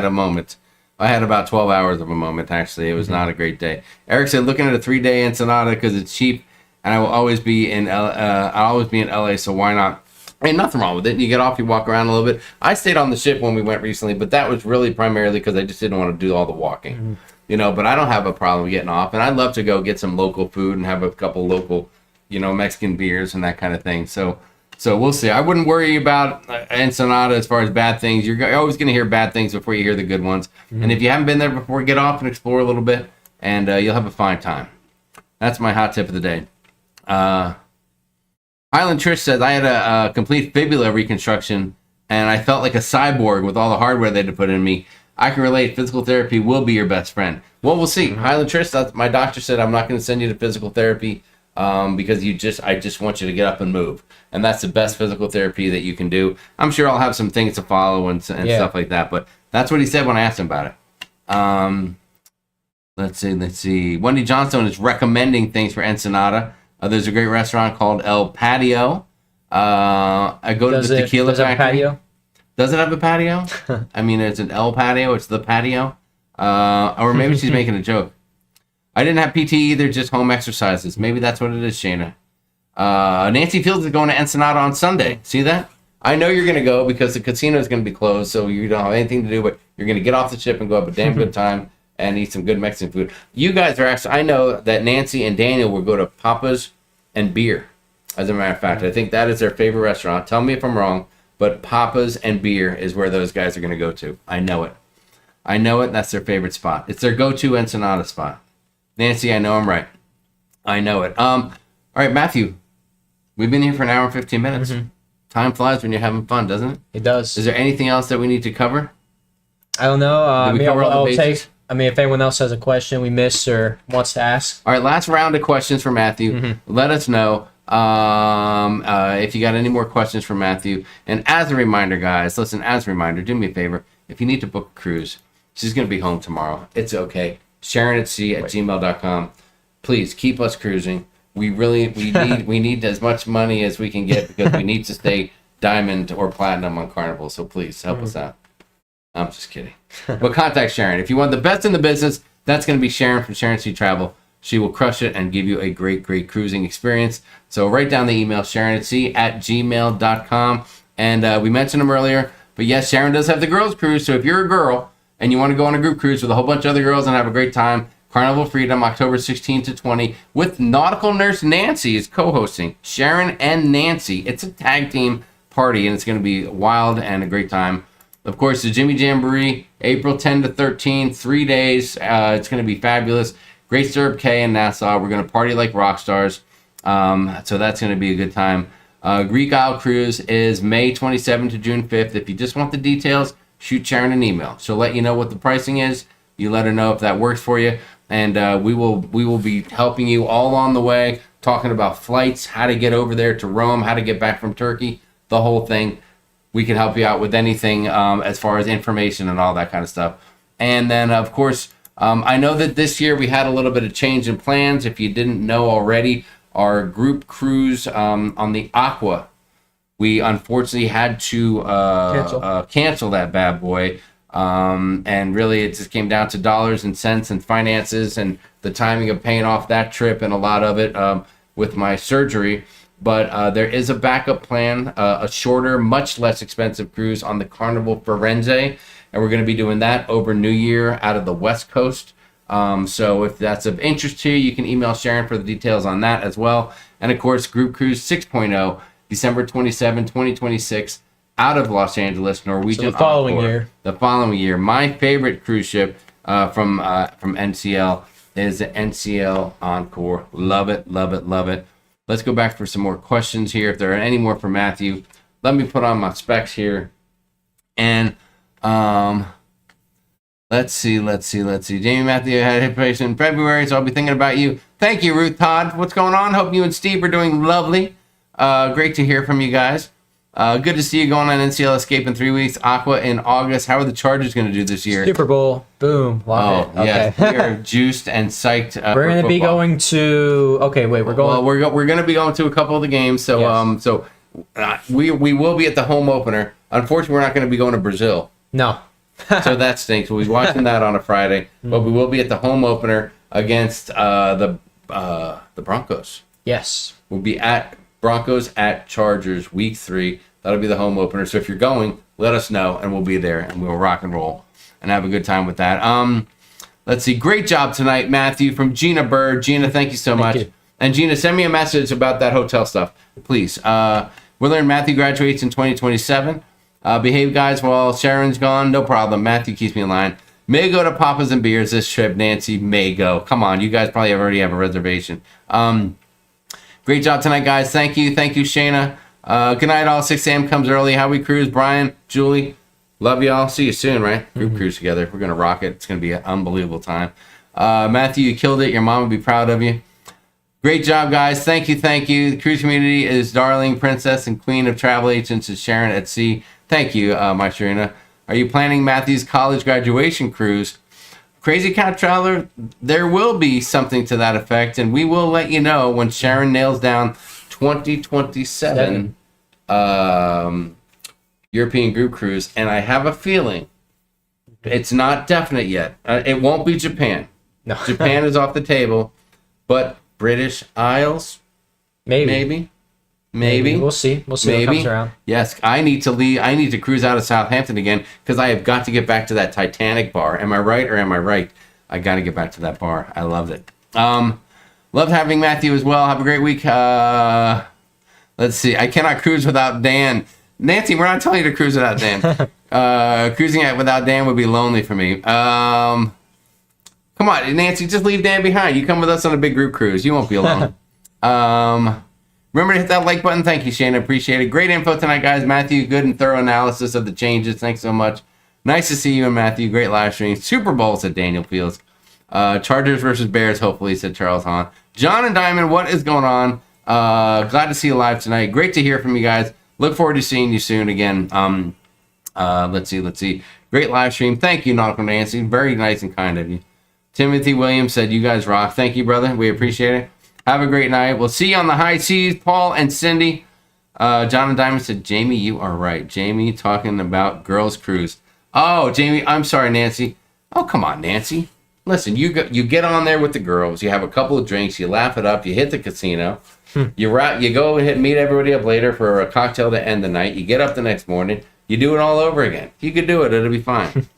a moment. I had about 12 hours of a moment, actually. It was not a great day. Eric said, looking at a 3-day Ensenada because it's cheap, and I will always be in LA, so why not? Ain't nothing wrong with it. You get off, you walk around a little bit. I stayed on the ship when we went recently, but that was really primarily because I just didn't want to do all the walking. But I don't have a problem getting off, and I'd love to go get some local food and have a couple local, Mexican beers and that kind of thing. So we'll see. I wouldn't worry about Ensenada as far as bad things. You're always going to hear bad things before you hear the good ones. And if you haven't been there before, get off and explore a little bit, and you'll have a fine time. That's my hot tip of the day. Highland Trish says, I had a complete fibula reconstruction, and I felt like a cyborg with all the hardware they had to put in me. I can relate. Physical therapy will be your best friend. Well, we'll see. Highland Trish, my doctor said I'm not going to send you to physical therapy because I just want you to get up and move. And that's the best physical therapy that you can do. I'm sure I'll have some things to follow and stuff like that. But that's what he said when I asked him about it. Let's see. Wendy Johnstone is recommending things for Ensenada. There's a great restaurant called El Patio. I go to the Tequila Factory. Patio? Does it have a patio? I mean, it's an El Patio. It's the patio. Or maybe she's making a joke. I didn't have PT either, just home exercises. Maybe that's what it is, Shayna. Nancy Fields is going to Ensenada on Sunday. See that? I know you're going to go because the casino is going to be closed, so you don't have anything to do, but you're going to get off the ship and go have a damn good time and eat some good Mexican food. You guys are actually, I know that Nancy and Daniel will go to Papa's and Beer. As a matter of fact, I think that is their favorite restaurant. Tell me if I'm wrong, but Papa's and Beer is where those guys are going to go to. I know it. And that's their favorite spot. It's their go-to Ensenada spot. Nancy, I know I'm right. I know it. All right, Matthew. We've been here for an hour and 15 minutes. Time flies when you're having fun, doesn't it? It does. Is there anything else that we need to cover? I don't know. Did we cover all the bases? If anyone else has a question we missed or wants to ask. All right, last round of questions for Matthew. Let us know if you got any more questions for Matthew. And as a reminder, guys, do me a favor. If you need to book a cruise, she's going to be home tomorrow. It's okay. sharonatsea@gmail.com. Please keep us cruising. We need as much money as we can get because we need to stay diamond or platinum on Carnival. So please help us out. I'm just kidding. But contact Sharon. If you want the best in the business, that's going to be Sharon from Sharon Sea Travel. She will crush it and give you a great, great cruising experience. So write down the email, sharonatsea@gmail.com. And we mentioned them earlier. But yes, Sharon does have the girls cruise. So if you're a girl and you want to go on a group cruise with a whole bunch of other girls and have a great time, Carnival Freedom, October 16 to 20, with nautical nurse Nancy is co-hosting. Sharon and Nancy. It's a tag team party, and it's going to be wild and a great time. Of course, the Jimmy Jamboree, April 10 to 13, 3 days. It's going to be fabulous. Great Stirrup K in Nassau. We're going to party like rock stars. So that's going to be a good time. Greek Isle Cruise is May 27 to June 5th. If you just want the details, shoot Sharon an email. She'll let you know what the pricing is. You let her know if that works for you. And we will be helping you all on the way, talking about flights, how to get over there to Rome, how to get back from Turkey, the whole thing. We can help you out with anything as far as information and all that kind of stuff. And then, of course, I know that this year we had a little bit of change in plans. If you didn't know already, our group cruise on the Aqua, we unfortunately had to cancel that bad boy. And really, it just came down to dollars and cents and finances and the timing of paying off that trip and a lot of it with my surgery. But there is a backup plan, a shorter, much less expensive cruise on the Carnival Firenze. And we're going to be doing that over New Year out of the West Coast. So if that's of interest to you, you can email Sharon for the details on that as well. And of course, Group Cruise 6.0, December 27, 2026, out of Los Angeles, Norwegian. So the following Encore. year. The following year. My favorite cruise ship from NCL is the NCL Encore. Love it, love it, love it. Let's go back for some more questions here. If there are any more for Matthew, let me put on my specs here. And let's see. Jamie Matthew had a hip replacement in February, so I'll be thinking about you. Thank you, Ruth Todd. What's going on? Hope you and Steve are doing lovely. Great to hear from you guys. Good to see you going on NCL Escape in 3 weeks. Aqua in August. How are the Chargers going to do this year? Super Bowl. Boom. Love it. Okay. Yes. We are juiced and psyched. We're going to be going to. Okay, wait. We're going. Well, we're going to be going to a couple of the games. So Yes. we will be at the home opener. Unfortunately, we're not going to be going to Brazil. No. So that stinks. We'll be watching that on a Friday, but we will be at the home opener against the Broncos. Yes. We'll be at Broncos at Chargers week 3. That'll be the home opener. So if you're going, let us know and we'll be there and we'll rock and roll and have a good time with that. Let's see. Great job tonight, Matthew, from Gina Bird. Gina, thank you so much. You. And Gina, send me a message about that hotel stuff, please. We'll learn Matthew graduates in 2027. Behave, guys, while Sharon's gone. No problem. Matthew keeps me in line. May go to Papa's and Beers this trip. Nancy may go. Come on. You guys probably already have a reservation. Great job tonight, guys. Thank you. Thank you, Shayna. Good night, all. 6 a.m. comes early. How we cruise. Brian, Julie, love y'all. See you soon, right? Group cruise together. We're going to rock it. It's going to be an unbelievable time. Matthew, you killed it. Your mom will be proud of you. Great job, guys. Thank you. Thank you. The cruise community is darling, princess, and queen of travel agents is Sharon at Sea. Thank you, my Sharina. Are you planning Matthew's college graduation cruise? Crazy Cat Traveler, there will be something to that effect, and we will let you know when Sharon nails down 2027 European group cruise. And I have a feeling it's not definite yet. It won't be Japan. No. Japan is off the table, but British Isles, maybe. We'll see. We'll see what comes around. Yes, I need to leave. I need to cruise out of Southampton again because I have got to get back to that Titanic bar. Am I right or am I right? I got to get back to that bar. I loved it. Loved having Matthew as well. Have a great week. Let's see. I cannot cruise without Dan. Nancy, we're not telling you to cruise without Dan. Cruising without Dan would be lonely for me. Come on, Nancy, just leave Dan behind. You come with us on a big group cruise. You won't be alone. Remember to hit that like button. Thank you, Shane. I appreciate it. Great info tonight, guys. Matthew, good and thorough analysis of the changes. Thanks so much. Nice to see you and Matthew. Great live stream. Super Bowl, said Daniel Fields. Chargers versus Bears, hopefully, said Charles Hahn. John and Diamond, what is going on? Glad to see you live tonight. Great to hear from you guys. Look forward to seeing you soon again. Let's see. Great live stream. Thank you, Nautical Nancy. Very nice and kind of you. Timothy Williams said, you guys rock. Thank you, brother. We appreciate it. Have a great night. We'll see you on the high seas, Paul and Cindy. John and Diamond said, Jamie, you are right. Jamie talking about girls' cruise. Oh, Jamie, I'm sorry, Nancy. Oh, come on, Nancy. Listen, you get on there with the girls. You have a couple of drinks. You laugh it up. You hit the casino. You go meet everybody up later for a cocktail to end the night. You get up the next morning. You do it all over again. You could do it. It'll be fine.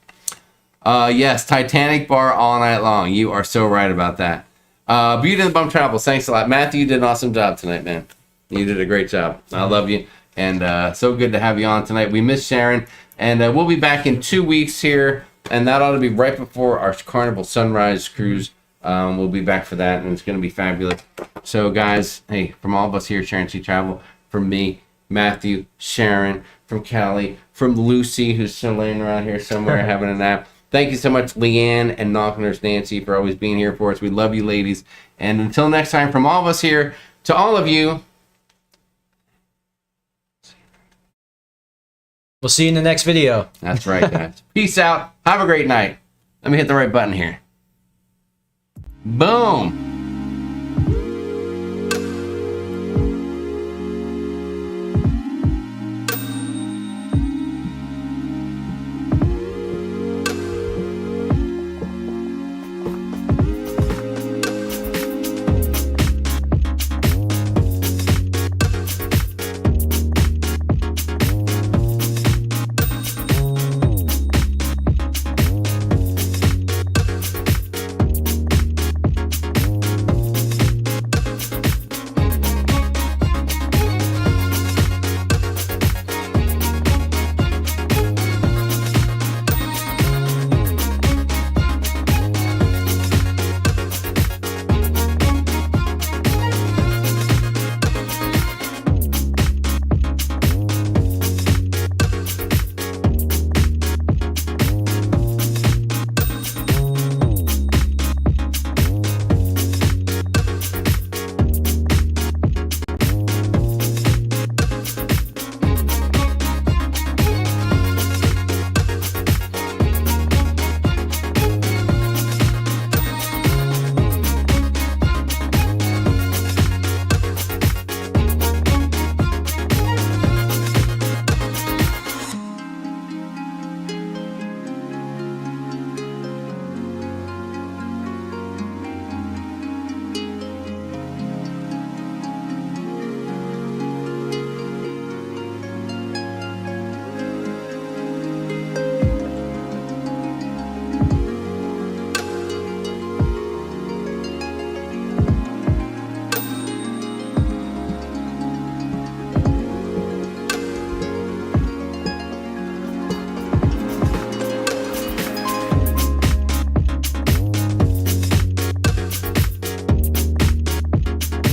Yes, Titanic bar all night long. You are so right about that. Beauty and the Bum Travels. Thanks a lot. Matthew, you did an awesome job tonight, man. You did a great job. I love you. And so good to have you on tonight. We miss Sharon. And we'll be back in 2 weeks here. And that ought to be right before our Carnival Sunrise Cruise. We'll be back for that, and it's going to be fabulous. So, guys, hey, from all of us here at Sharon Sea Travel, from me, Matthew, Sharon, from Callie, from Lucy, who's still laying around here somewhere having a nap. Thank you so much, Leanne and Knock Nurse Nancy, for always being here for us. We love you, ladies. And until next time, from all of us here to all of you, We'll see you in the next video. that's right, guys. Peace out. Have a great night. Let me hit the right button here. Boom.